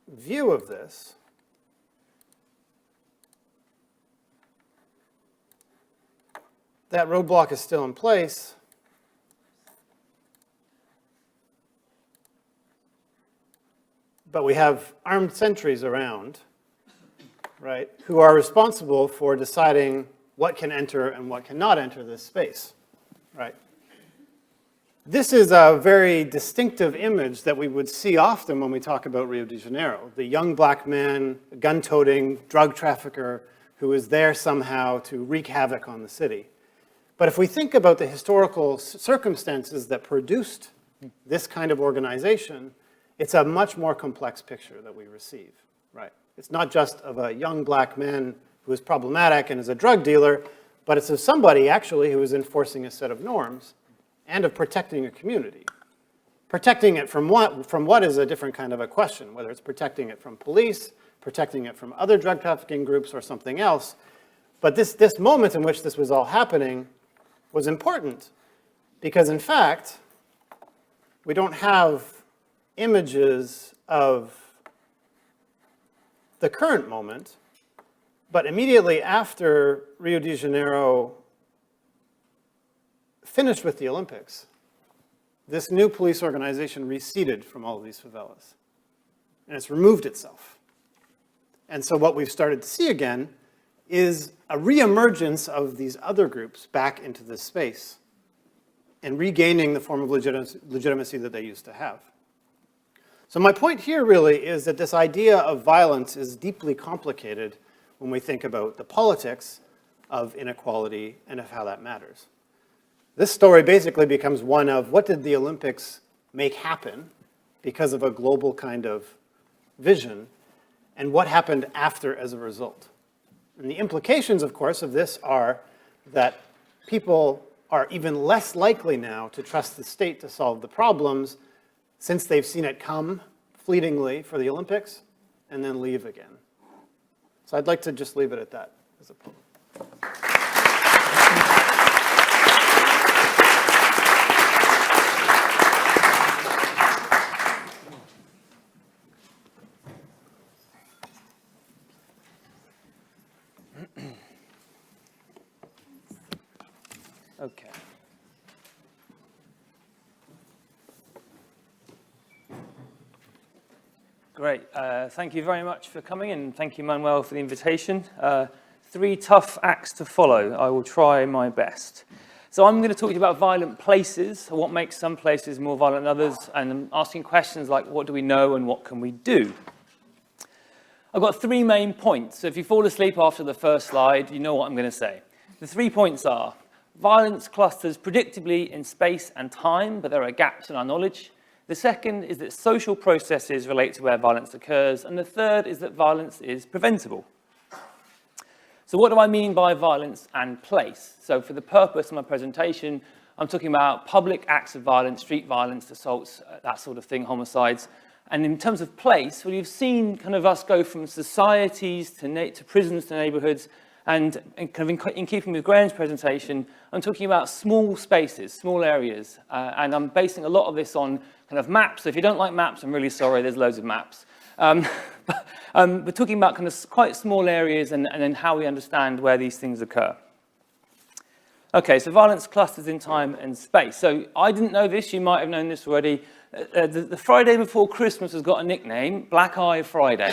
view of this, that roadblock is still in place. But we have armed sentries around, right, who are responsible for deciding what can enter and what cannot enter this space, right? This is a very distinctive image that we would see often when we talk about Rio de Janeiro. The young black man, gun-toting drug trafficker who is there somehow to wreak havoc on the city. But if we think about the historical circumstances that produced this kind of organization, it's a much more complex picture that we receive, right? It's not just of a young black man who is problematic and is a drug dealer, but it's of somebody actually who is enforcing a set of norms and of protecting a community. Protecting it from what is a different kind of a question, whether it's protecting it from police, protecting it from other drug trafficking groups or something else. But this moment in which this was all happening was important because, in fact, we don't have images of the current moment, but immediately after Rio de Janeiro finished with the Olympics, this new police organization receded from all of these favelas, and it's removed itself. And so what we've started to see again is a reemergence of these other groups back into this space and regaining the form of legitimacy that they used to have. So my point here really is that this idea of violence is deeply complicated when we think about the politics of inequality and of how that matters. This story basically becomes one of what did the Olympics make happen because of a global kind of vision, and what happened after as a result. And the implications, of course, of this are that people are even less likely now to trust the state to solve the problems since they've seen it come fleetingly for the Olympics and then leave again. So I'd like to just leave it at that as a point. Okay. Great. Thank you very much for coming, and thank you, Manuel, for the invitation. 3 tough acts to follow. I will try my best. So I'm going to talk to you about violent places, what makes some places more violent than others, and I'm asking questions like, what do we know and what can we do? I've got 3 main points. So if you fall asleep after the first slide, you know what I'm going to say. The 3 points are, violence clusters predictably in space and time, but there are gaps in our knowledge. The second is that social processes relate to where violence occurs. And the third is that violence is preventable. So what do I mean by violence and place? So for the purpose of my presentation, I'm talking about public acts of violence, street violence, assaults, that sort of thing, homicides. And in terms of place, well, you've seen kind of us go from societies to prisons to neighbourhoods. And kind of in keeping with Graham's presentation, I'm talking about small spaces, small areas. And I'm basing a lot of this on kind of maps. So if you don't like maps, I'm really sorry, there's loads of maps. We're talking about kind of quite small areas and then how we understand where these things occur. Okay, so violence clusters in time and space. So I didn't know this, you might have known this already. The Friday before Christmas has got a nickname, Black Eye Friday.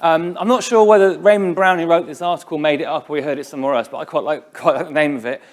I'm not sure whether Raymond Brown, who wrote this article, made it up or he heard it somewhere else, but I quite like the name of it.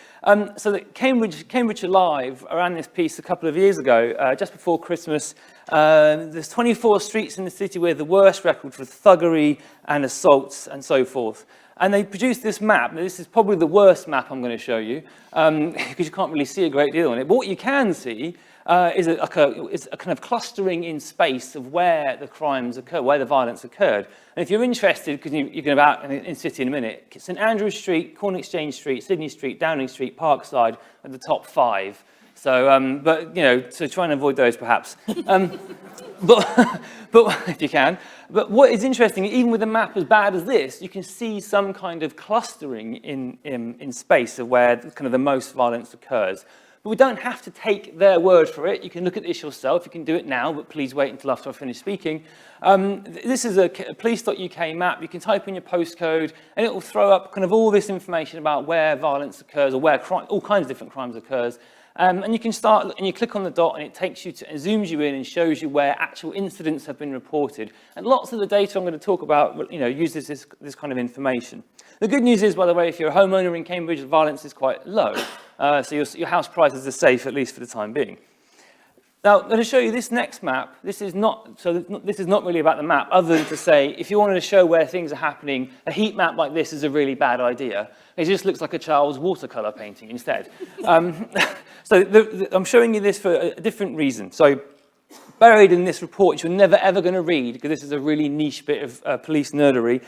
So that Cambridge Alive ran this piece a couple of years ago, just before Christmas. There's 24 streets in the city with the worst record for thuggery and assaults and so forth. And they produced this map. Now, this is probably the worst map I'm going to show you, because you can't really see a great deal on it. But what you can see is a kind of clustering in space of where the crimes occur, where the violence occurred. And if you're interested, because you're going to be out in the city in a minute, St Andrews Street, Corn Exchange Street, Sydney Street, Downing Street, Parkside are the top 5. So, but, you know, so try and avoid those perhaps. But if you can. But what is interesting, even with a map as bad as this, you can see some kind of clustering in space of where kind of the most violence occurs. But we don't have to take their word for it. You can look at this yourself. You can do it now, but please wait until after I finish speaking. This is a police.uk map. You can type in your postcode, and it will throw up kind of all this information about where violence occurs or where all kinds of different crimes occurs. And you can start, and you click on the dot, and it takes you to, and zooms you in and shows you where actual incidents have been reported. And lots of the data I'm going to talk about, you know, uses this kind of information. The good news is, by the way, if you're a homeowner in Cambridge, the violence is quite low. So your house prices are safe, at least for the time being. Now, I'm going to show you this next map. This is not really about the map, other than to say, if you wanted to show where things are happening, a heat map like this is a really bad idea. It just looks like a child's watercolour painting instead. So I'm showing you this for a different reason. So buried in this report, which you're never ever going to read, because this is a really niche bit of police nerdery,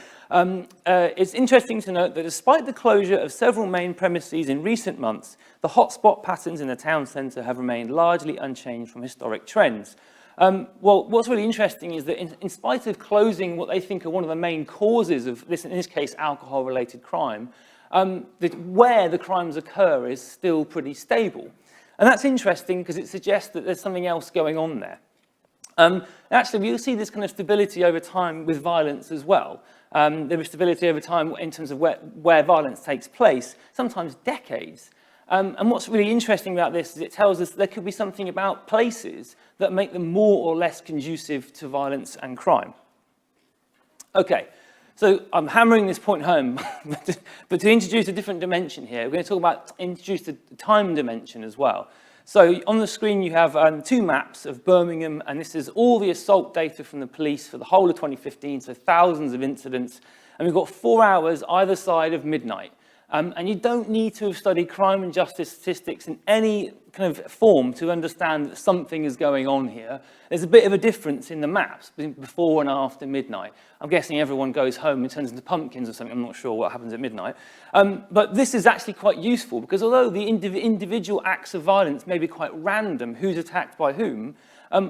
it's interesting to note that despite the closure of several main premises in recent months, the hotspot patterns in the town centre have remained largely unchanged from historic trends. Well, what's really interesting is that in spite of closing what they think are one of the main causes of this, in this case, alcohol-related crime, where the crimes occur is still pretty stable. And that's interesting because it suggests that there's something else going on there. Actually, we'll see this kind of stability over time with violence as well. There is stability over time in terms of where violence takes place, sometimes decades. And what's really interesting about this is it tells us there could be something about places that make them more or less conducive to violence and crime. Okay, so I'm hammering this point home, but to introduce a different dimension here, we're going to talk about introduce the time dimension as well. So on the screen you have 2 maps of Birmingham, and this is all the assault data from the police for the whole of 2015, so thousands of incidents, and we've got 4 hours either side of midnight. And you don't need to have studied crime and justice statistics in any kind of form to understand that something is going on here. There's a bit of a difference in the maps before and after midnight. I'm guessing everyone goes home and turns into pumpkins or something. I'm not sure what happens at midnight. But this is actually quite useful because although the individual acts of violence may be quite random, who's attacked by whom,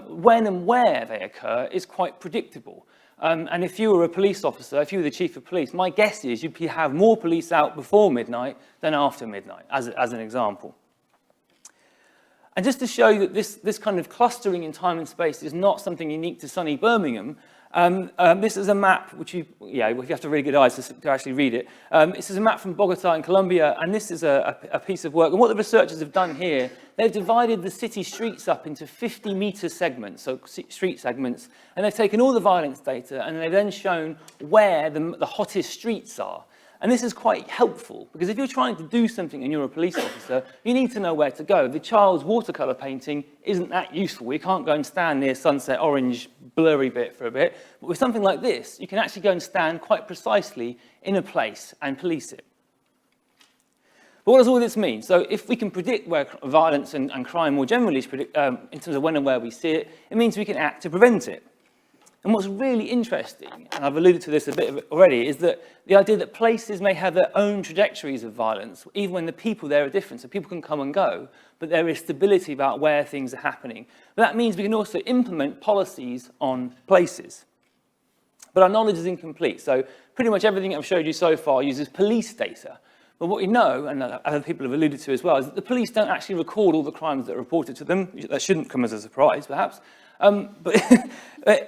when and where they occur is quite predictable. And if you were a police officer, if you were the chief of police, my guess is you'd have more police out before midnight than after midnight, as an example. And just to show you that this kind of clustering in time and space is not something unique to sunny Birmingham, This is a map which you have to really good eyes to actually read it. This is a map from Bogota in Colombia, and this is a piece of work. And what the researchers have done here, they've divided the city streets up into 50-meter segments, so street segments, and they've taken all the violence data, and they've then shown where the hottest streets are. And this is quite helpful, because if you're trying to do something and you're a police officer, you need to know where to go. The child's watercolour painting isn't that useful. You can't go and stand near Sunset Orange blurry bit for a bit. But with something like this, you can actually go and stand quite precisely in a place and police it. But what does all this mean? So if we can predict where violence and crime more generally is in terms of when and where we see it, it means we can act to prevent it. And what's really interesting, and I've alluded to this a bit already, is that the idea that places may have their own trajectories of violence, even when the people there are different. So people can come and go, but there is stability about where things are happening. But that means we can also implement policies on places. But our knowledge is incomplete. So pretty much everything I've showed you so far uses police data. But what we know, and other people have alluded to as well, is that the police don't actually record all the crimes that are reported to them. That shouldn't come as a surprise, perhaps. But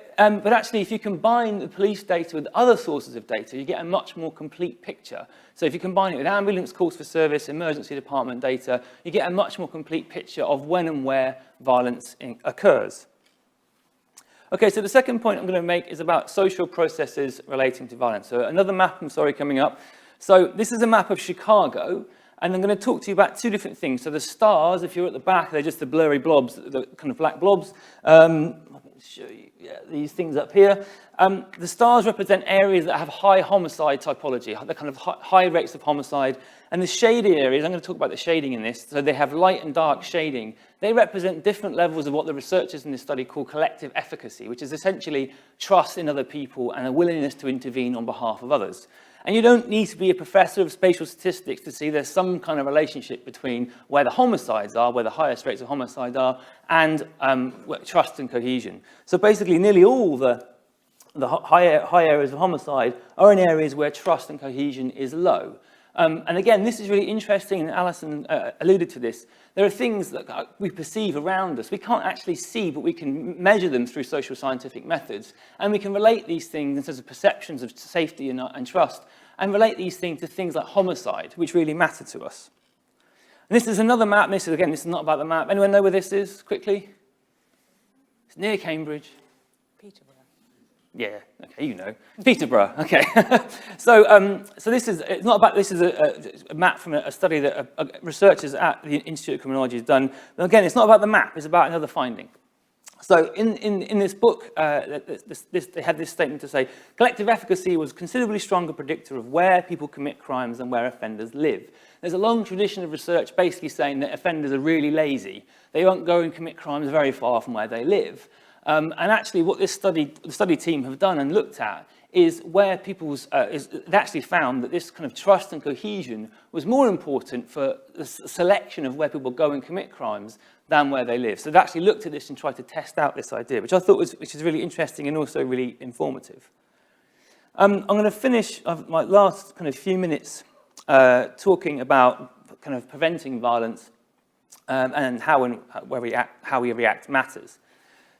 actually, if you combine the police data with other sources of data, you get a much more complete picture. So if you combine it with ambulance calls for service, emergency department data, you get a much more complete picture of when and where violence occurs. Okay, so the second point I'm going to make is about social processes relating to violence. So another map, coming up. So this is a map of Chicago, and I'm going to talk to you about two different things. So the stars, if you're at the back, they're just the blurry blobs, the kind of black blobs. Let me show you these things up here. The stars represent areas that have high homicide typology, the kind of high rates of homicide. And the shaded areas, I'm going to talk about the shading in this, so they have light and dark shading. They represent different levels of what the researchers in this study call collective efficacy, which is essentially trust in other people and a willingness to intervene on behalf of others. And you don't need to be a professor of spatial statistics to see there's some kind of relationship between where the homicides are, where the highest rates of homicide are, and trust and cohesion. So basically, nearly all the high areas of homicide are in areas where trust and cohesion is low. And again, this is really interesting, and Alison alluded to this. There are things that we perceive around us. We can't actually see, but we can measure them through social scientific methods. And we can relate these things in terms of perceptions of safety and trust, and relate these things to things like homicide, which really matter to us. And this is another map. This is not about the map. Anyone know where this is, quickly? It's near Cambridge. Peterborough. Yeah, okay, you know. Peterborough, okay. So this is, it's not about, this is a map from a study that researchers at the Institute of Criminology has done. But again, it's not about the map, it's about another finding. So in this book, they had this statement to say, collective efficacy was a considerably stronger predictor of where people commit crimes than where offenders live. There's a long tradition of research basically saying that offenders are really lazy. They won't go and commit crimes very far from where they live. And actually what the study team have done and looked at is where they actually found that this kind of trust and cohesion was more important for the selection of where people go and commit crimes than where they live. So they actually looked at this and tried to test out this idea, which I thought which is really interesting and also really informative. I'm going to finish my last kind of few minutes talking about kind of preventing violence and how we react matters.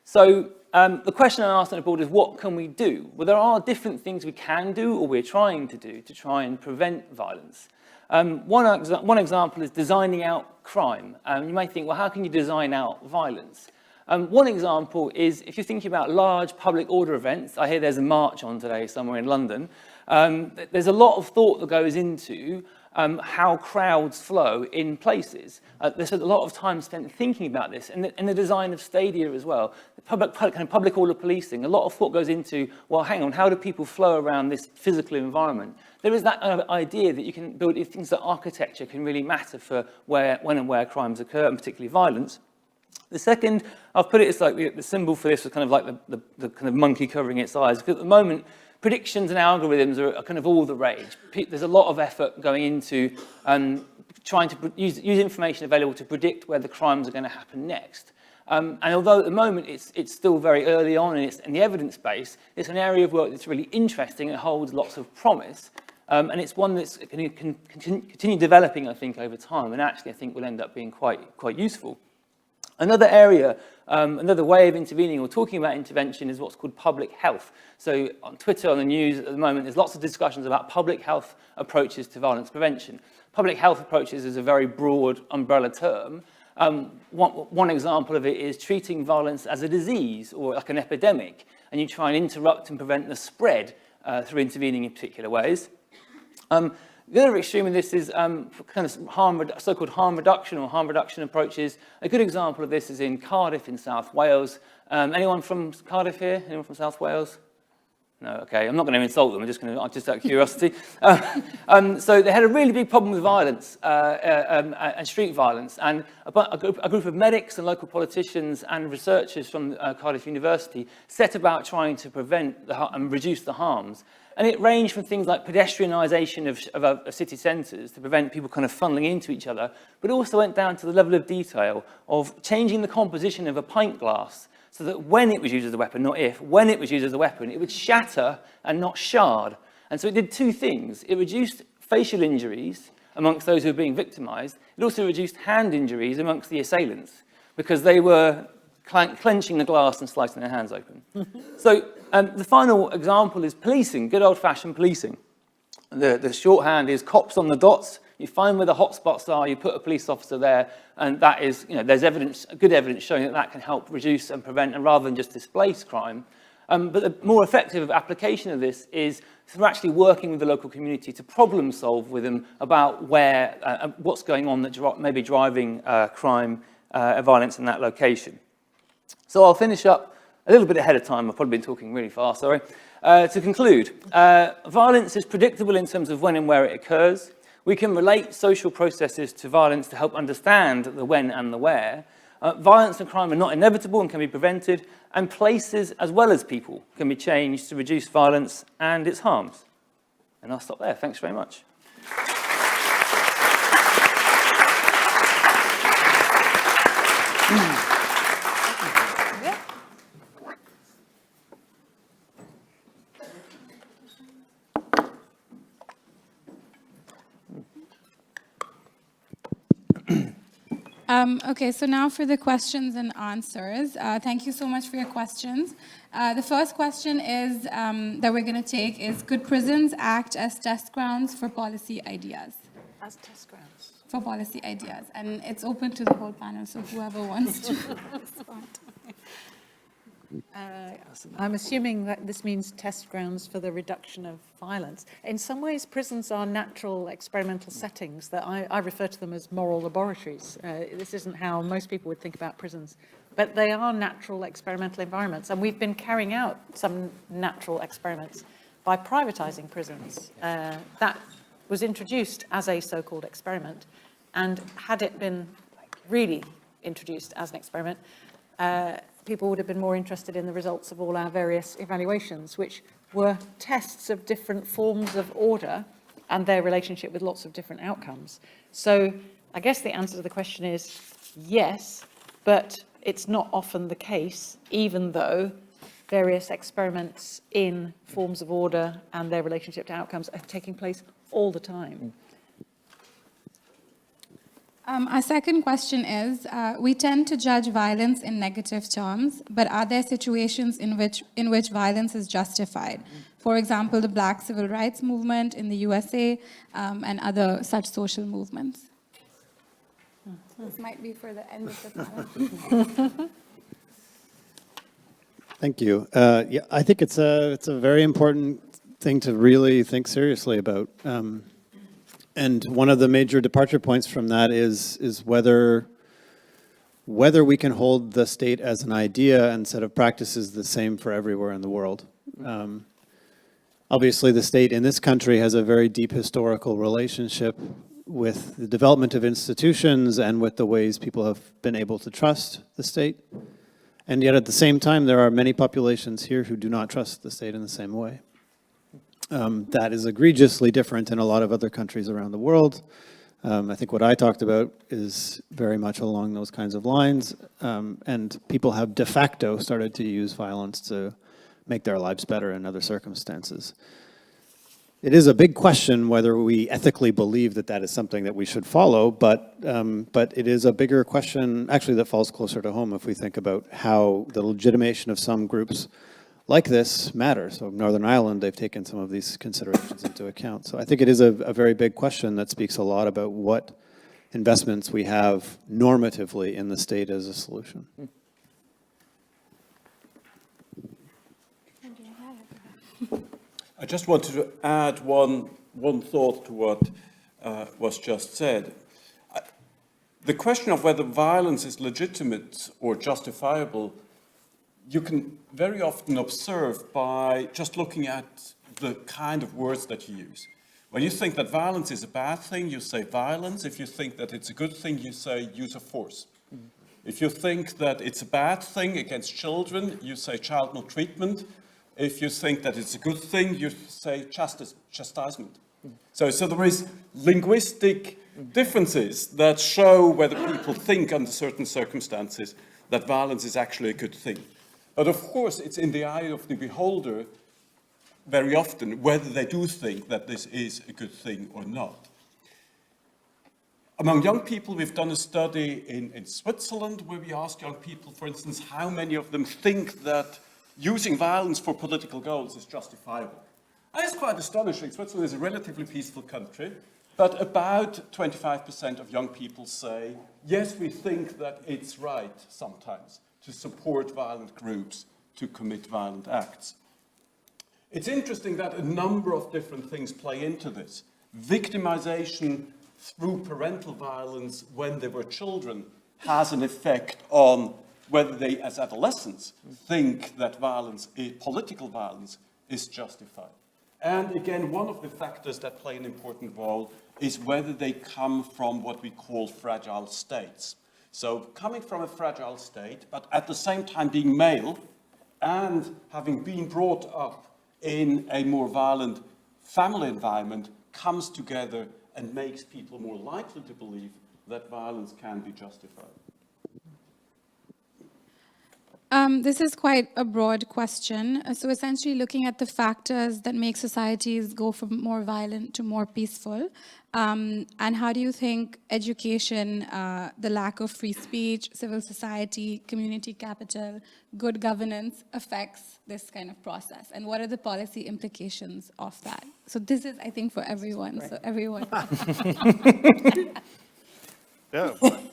So the question I asked on the board is, what can we do? Well, there are different things we can do or we're trying to do to try and prevent violence. One example is designing out crime. You may think, well, how can you design out violence? One example is if you're thinking about large public order events. I hear there's a march on today somewhere in London. There's a lot of thought that goes into how crowds flow in places. There's a lot of time spent thinking about this, and the design of stadia as well. The public order policing, a lot of thought goes into, well, hang on, how do people flow around this physical environment? There is that kind of idea that you can build things like architecture can really matter for when and where crimes occur, and particularly violence. The second, I've put it as like the symbol for this is kind of like the kind of monkey covering its eyes, because at the moment, predictions and algorithms are kind of all the rage. There's a lot of effort going into trying to use information available to predict where the crimes are going to happen next. And although at the moment it's still very early on and it's in the evidence base, it's an area of work that's really interesting and holds lots of promise. And it's one that's going to continue developing, I think, over time, and actually I think will end up being quite useful. Another area, another way of intervening or talking about intervention is what's called public health. So on Twitter, on the news at the moment, there's lots of discussions about public health approaches to violence prevention. Public health approaches is a very broad umbrella term. One example of it is treating violence as a disease or like an epidemic, and you try and interrupt and prevent the spread through intervening in particular ways. The other extreme of this is kind of so-called harm reduction or harm reduction approaches. A good example of this is in Cardiff in South Wales. Anyone from Cardiff here? Anyone from South Wales? No, okay, I'm not going to insult them, just out of curiosity. So they had a really big problem with violence and street violence, and a group of medics and local politicians and researchers from Cardiff University set about trying to prevent and reduce the harms. And it ranged from things like pedestrianisation of city centres to prevent people kind of funneling into each other, but it also went down to the level of detail of changing the composition of a pint glass so that when it was used as a weapon, not if, when it was used as a weapon, it would shatter and not shard. And so it did two things. It reduced facial injuries amongst those who were being victimised. It also reduced hand injuries amongst the assailants because they were clenching the glass and slicing their hands open. So the final example is policing, good old-fashioned policing. The shorthand is cops on the dots. You find where the hotspots are, you put a police officer there, and that is, there's evidence, good evidence showing that that can help reduce and prevent, and rather than just displace crime. But the more effective application of this is through actually working with the local community to problem solve with them about what's going on that may be driving crime and violence in that location. So I'll finish up a little bit ahead of time. I've probably been talking really fast, sorry. To conclude, violence is predictable in terms of when and where it occurs. We can relate social processes to violence to help understand the when and the where. Violence and crime are not inevitable and can be prevented, and places as well as people can be changed to reduce violence and its harms. And I'll stop there. Thanks very much. Okay, so now for the questions and answers. Thank you so much for your questions. The first question is that we're going to take is, could prisons act as test grounds for policy ideas? As test grounds. For policy ideas. And it's open to the whole panel, so whoever wants to respond. I'm assuming that this means test grounds for the reduction of violence. In some ways, prisons are natural experimental settings that I refer to them as moral laboratories. This isn't how most people would think about prisons, but they are natural experimental environments. And we've been carrying out some natural experiments by privatizing prisons. That was introduced as a so-called experiment. And had it been really introduced as an experiment, people would have been more interested in the results of all our various evaluations, which were tests of different forms of order and their relationship with lots of different outcomes. So I guess the answer to the question is yes, but it's not often the case, even though various experiments in forms of order and their relationship to outcomes are taking place all the time. Our second question is, we tend to judge violence in negative terms, but are there situations in which violence is justified? For example, the Black Civil Rights Movement in the USA and other such social movements. This might be for the end of the panel. Thank you. Yeah, I think it's a very important thing to really think seriously about. And one of the major departure points from that is whether we can hold the state as an idea and set of practices the same for everywhere in the world. Obviously, the state in this country has a very deep historical relationship with the development of institutions and with the ways people have been able to trust the state. And yet at the same time, there are many populations here who do not trust the state in the same way. That is egregiously different in a lot of other countries around the world. I think what I talked about is very much along those kinds of lines. And people have de facto started to use violence to make their lives better in other circumstances. it is a big question whether we ethically believe that that is something that we should follow, but it is a bigger question, actually, that falls closer to home if we think about how the legitimation of some groups like this matters. So Northern Ireland, they've taken some of these considerations into account. So I think it is a very big question that speaks a lot about what investments we have normatively in the state as a solution. I just wanted to add one thought to what was just said. The question of whether violence is legitimate or justifiable, you can very often observe by just looking at the kind of words that you use. When you think that violence is a bad thing, you say violence. If you think that it's a good thing, you say use of force. If you think that it's a bad thing against children, you say child maltreatment. If you think that it's a good thing, you say chastisement. So there is linguistic differences that show whether people think under certain circumstances that violence is actually a good thing. But of course, it's in the eye of the beholder very often whether they do think that this is a good thing or not. Among young people, we've done a study in Switzerland where we asked young people, for instance, how many of them think that using violence for political goals is justifiable. And it's quite astonishing. Switzerland is a relatively peaceful country, but about 25% of young people say, yes, we think that it's right sometimes to support violent groups to commit violent acts. It's interesting that a number of different things play into this. Victimization through parental violence when they were children has an effect on whether they, as adolescents, think that political violence is justified. And again, one of the factors that play an important role is whether they come from what we call fragile states. So coming from a fragile state, but at the same time being male and having been brought up in a more violent family environment comes together and makes people more likely to believe that violence can be justified. This is quite a broad question. So essentially looking at the factors that make societies go from more violent to more peaceful. And how do you think education, the lack of free speech, civil society, community capital, good governance affects this kind of process? And what are the policy implications of that? So this is, I think, for everyone. Right. So everyone. Yeah,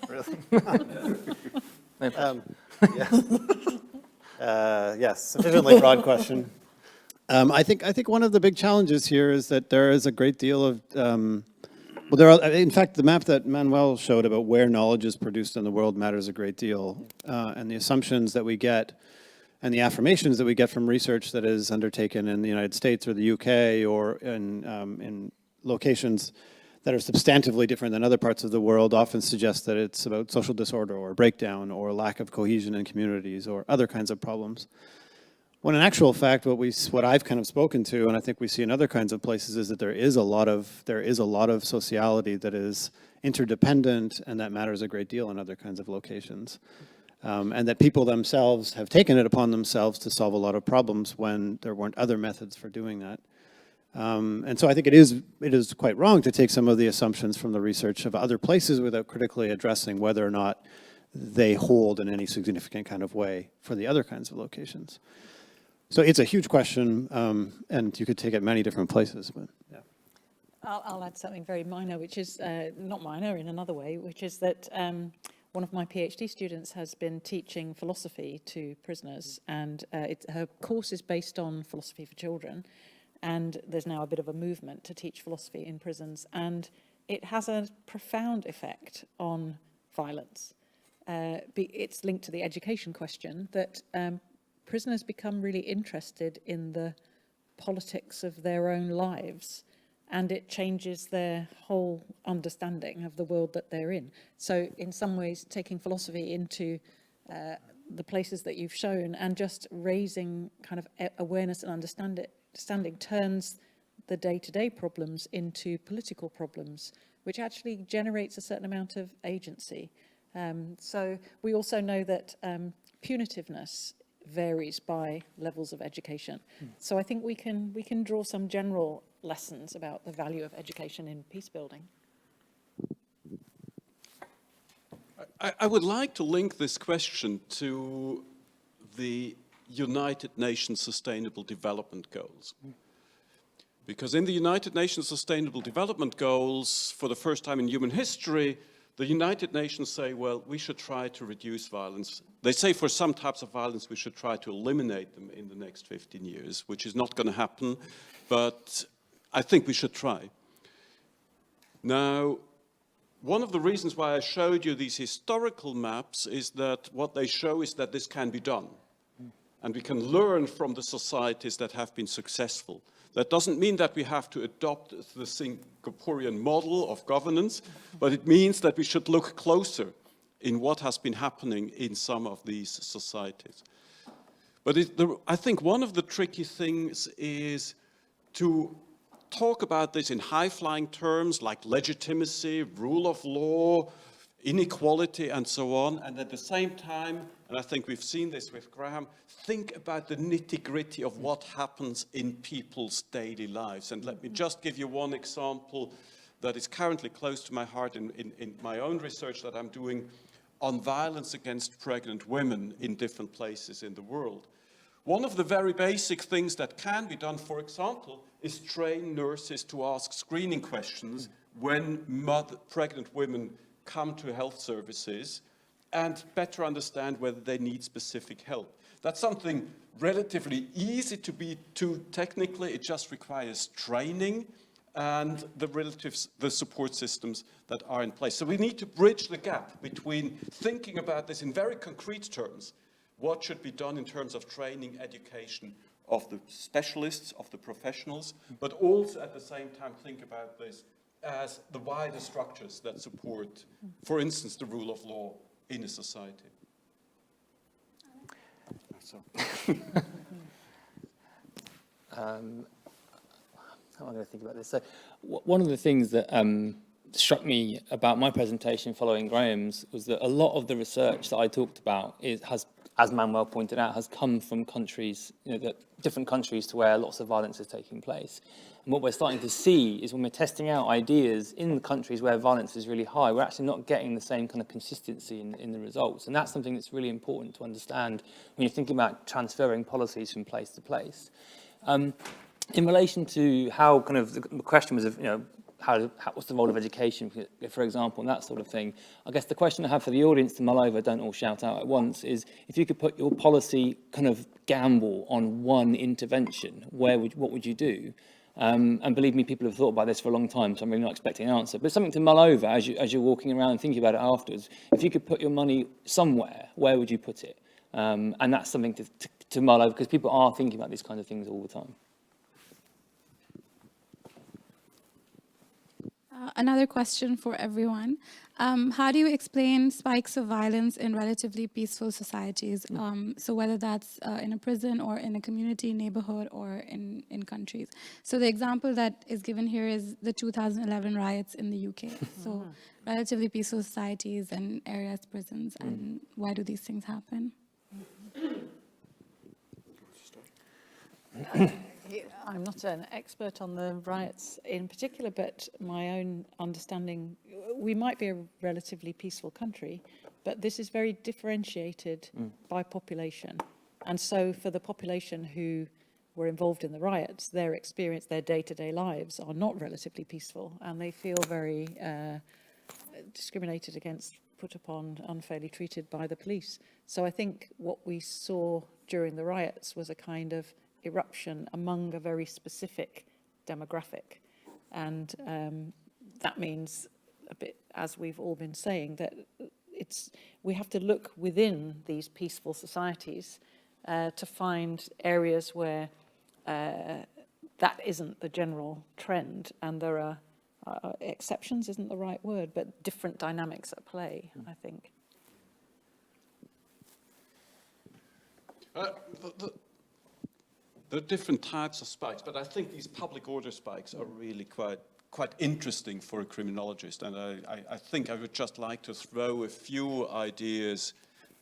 really. Yes, sufficiently broad question. I think one of the big challenges here is that there is a great deal of, in fact, the map that Manuel showed about where knowledge is produced in the world matters a great deal. And the assumptions that we get and the affirmations that we get from research that is undertaken in the United States or the UK or in locations that are substantively different than other parts of the world often suggest that it's about social disorder or breakdown or lack of cohesion in communities or other kinds of problems. When in actual fact, what I've kind of spoken to, and I think we see in other kinds of places, is that there is a lot of sociality that is interdependent and that matters a great deal in other kinds of locations. And that people themselves have taken it upon themselves to solve a lot of problems when there weren't other methods for doing that. And so I think it is quite wrong to take some of the assumptions from the research of other places without critically addressing whether or not they hold in any significant kind of way for the other kinds of locations. So it's a huge question, and you could take it many different places. But yeah. I'll add something very minor, which is not minor in another way, which is that one of my PhD students has been teaching philosophy to prisoners, and her course is based on philosophy for children. And there's now a bit of a movement to teach philosophy in prisons, and it has a profound effect on violence. It's linked to the education question that prisoners become really interested in the politics of their own lives, and it changes their whole understanding of the world that they're in. So in some ways, taking philosophy into the places that you've shown and just raising kind of awareness and understanding turns the day-to-day problems into political problems, which actually generates a certain amount of agency. So we also know that punitiveness varies by levels of education. So I think we can draw some general lessons about the value of education in peace building. I would like to link this question to the United Nations Sustainable Development Goals. Because in the United Nations Sustainable Development Goals, for the first time in human history, the United Nations say, well, we should try to reduce violence. They say for some types of violence, we should try to eliminate them in the next 15 years, which is not going to happen, but I think we should try. Now, one of the reasons why I showed you these historical maps is that what they show is that this can be done. And we can learn from the societies that have been successful. That doesn't mean that we have to adopt the Singaporean model of governance, but it means that we should look closer in what has been happening in some of these societies. But I think one of the tricky things is to talk about this in high-flying terms like legitimacy, rule of law, inequality, and so on, and at the same time, and I think we've seen this with Graham, think about the nitty-gritty of what happens in people's daily lives. And let me just give you one example that is currently close to my heart in my own research that I'm doing on violence against pregnant women in different places in the world. One of the very basic things that can be done, for example, is train nurses to ask screening questions when pregnant women come to health services and better understand whether they need specific help. That's something relatively easy to be too technically. It just requires training and the support systems that are in place. So we need to bridge the gap between thinking about this in very concrete terms, what should be done in terms of training, education of the specialists, of the professionals, but also at the same time think about this as the wider structures that support, for instance, the rule of law in a society. How am I going to think about this? So, one of the things that struck me about my presentation following Graham's was that a lot of the research that I talked about has, as Manuel pointed out, has come from countries, different countries to where lots of violence is taking place. And what we're starting to see is when we're testing out ideas in the countries where violence is really high, we're actually not getting the same kind of consistency in the results. And that's something that's really important to understand when you're thinking about transferring policies from place to place. In relation to how kind of the question was of, what's the role of education, for example, and that sort of thing. I guess the question I have for the audience to mull over, don't all shout out at once, is if you could put your policy kind of gamble on one intervention, what would you do? And believe me, people have thought about this for a long time, so I'm really not expecting an answer. But something to mull over as you're walking around and thinking about it afterwards. If you could put your money somewhere, where would you put it? And that's something to mull over, because people are thinking about these kinds of things all the time. Another question for everyone. How do you explain spikes of violence in relatively peaceful societies? So whether that's in a prison or in a community, neighborhood, or in countries. So the example that is given here is the 2011 riots in the UK. So relatively peaceful societies and areas, prisons, and why do these things happen? I'm not an expert on the riots in particular, but my own understanding, we might be a relatively peaceful country, but this is very differentiated by population. And so for the population who were involved in the riots, their experience, their day-to-day lives are not relatively peaceful, and they feel very discriminated against, put upon, unfairly treated by the police. So I think what we saw during the riots was a kind of eruption among a very specific demographic. And that means, a bit, as we've all been saying, that we have to look within these peaceful societies to find areas where that isn't the general trend, and there are exceptions isn't the right word, but different dynamics at play, I think. There are different types of spikes, but I think these public order spikes are really quite interesting for a criminologist, and I think I would just like to throw a few ideas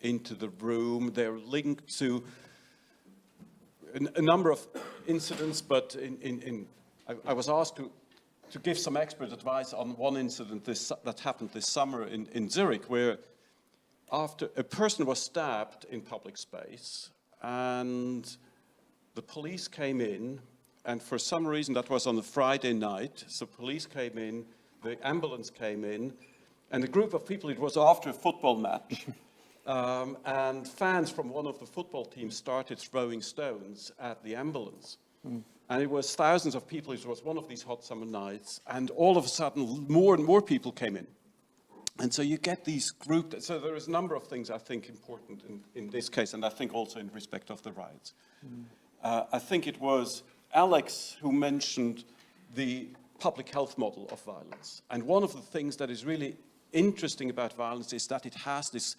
into the room. They're linked to a number of incidents, but I was asked to give some expert advice on one incident that happened this summer in Zurich, where after a person was stabbed in public space, and the police came in, and for some reason that was on a Friday night, so police came in, the ambulance came in, and a group of people, it was after a football match, and fans from one of the football teams started throwing stones at the ambulance. And it was thousands of people, it was one of these hot summer nights, and all of a sudden more and more people came in. And so you get these grouped, so there is a number of things I think important in this case, and I think also in respect of the riots. I think it was Alex who mentioned the public health model of violence. And one of the things that is really interesting about violence is that it has this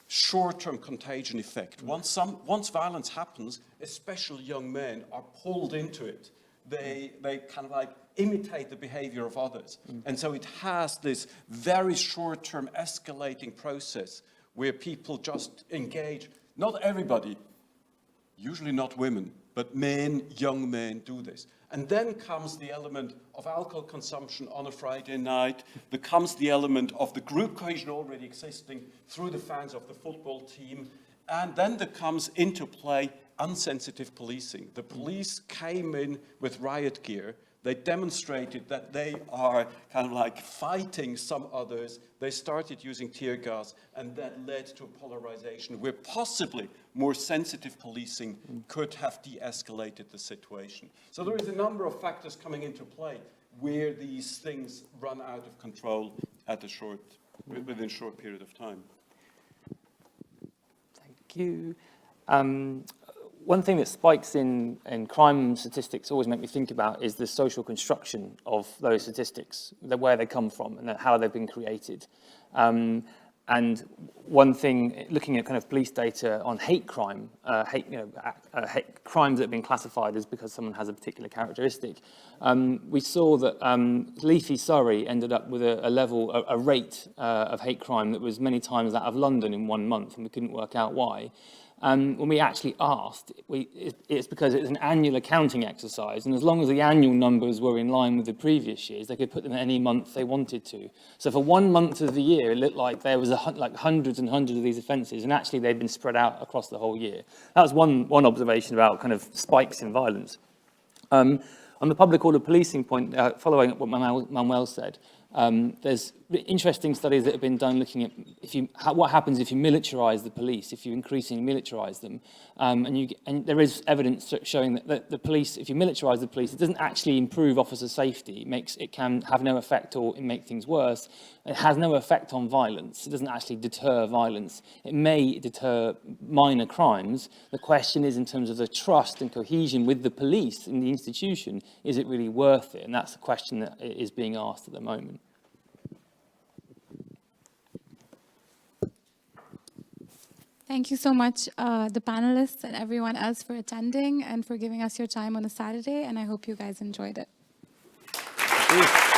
short-term contagion effect. Once violence happens, especially young men are pulled into it. They kind of like imitate the behavior of others. And so it has this very short-term escalating process where people just engage. Not everybody, usually not women, but men, young men do this. And then comes the element of alcohol consumption on a Friday night. There comes the element of the group cohesion already existing through the fans of the football team. And then there comes into play unsensitive policing. The police came in with riot gear. They demonstrated that they are kind of like fighting some others. They started using tear gas, and that led to a polarization where possibly more sensitive policing could have de-escalated the situation. So there is a number of factors coming into play where these things run out of control within a short period of time. Thank you. One thing that spikes in crime statistics always make me think about is the social construction of those statistics, where they come from and how they've been created. And one thing, looking at kind of police data on hate crime, hate crimes that have been classified as because someone has a particular characteristic, we saw that Leafy Surrey ended up with a rate of hate crime that was many times that of London in 1 month, and we couldn't work out why. When we actually asked, it's because it was an annual accounting exercise, and as long as the annual numbers were in line with the previous years, they could put them in any month they wanted to. So for 1 month of the year, it looked like there was like hundreds and hundreds of these offences, and actually they'd been spread out across the whole year. That was one observation about kind of spikes in violence. On the public order policing point, following up what Manuel said, there's interesting studies that have been done looking at what happens if you militarize the police, if you increasingly militarize them. And there is evidence showing that the police, if you militarize the police, it doesn't actually improve officer safety. It can have no effect or make things worse. It has no effect on violence. It doesn't actually deter violence. It may deter minor crimes. The question is, in terms of the trust and cohesion with the police in the institution, is it really worth it? And that's the question that is being asked at the moment. Thank you so much, the panelists and everyone else for attending and for giving us your time on a Saturday, and I hope you guys enjoyed it. Thank you.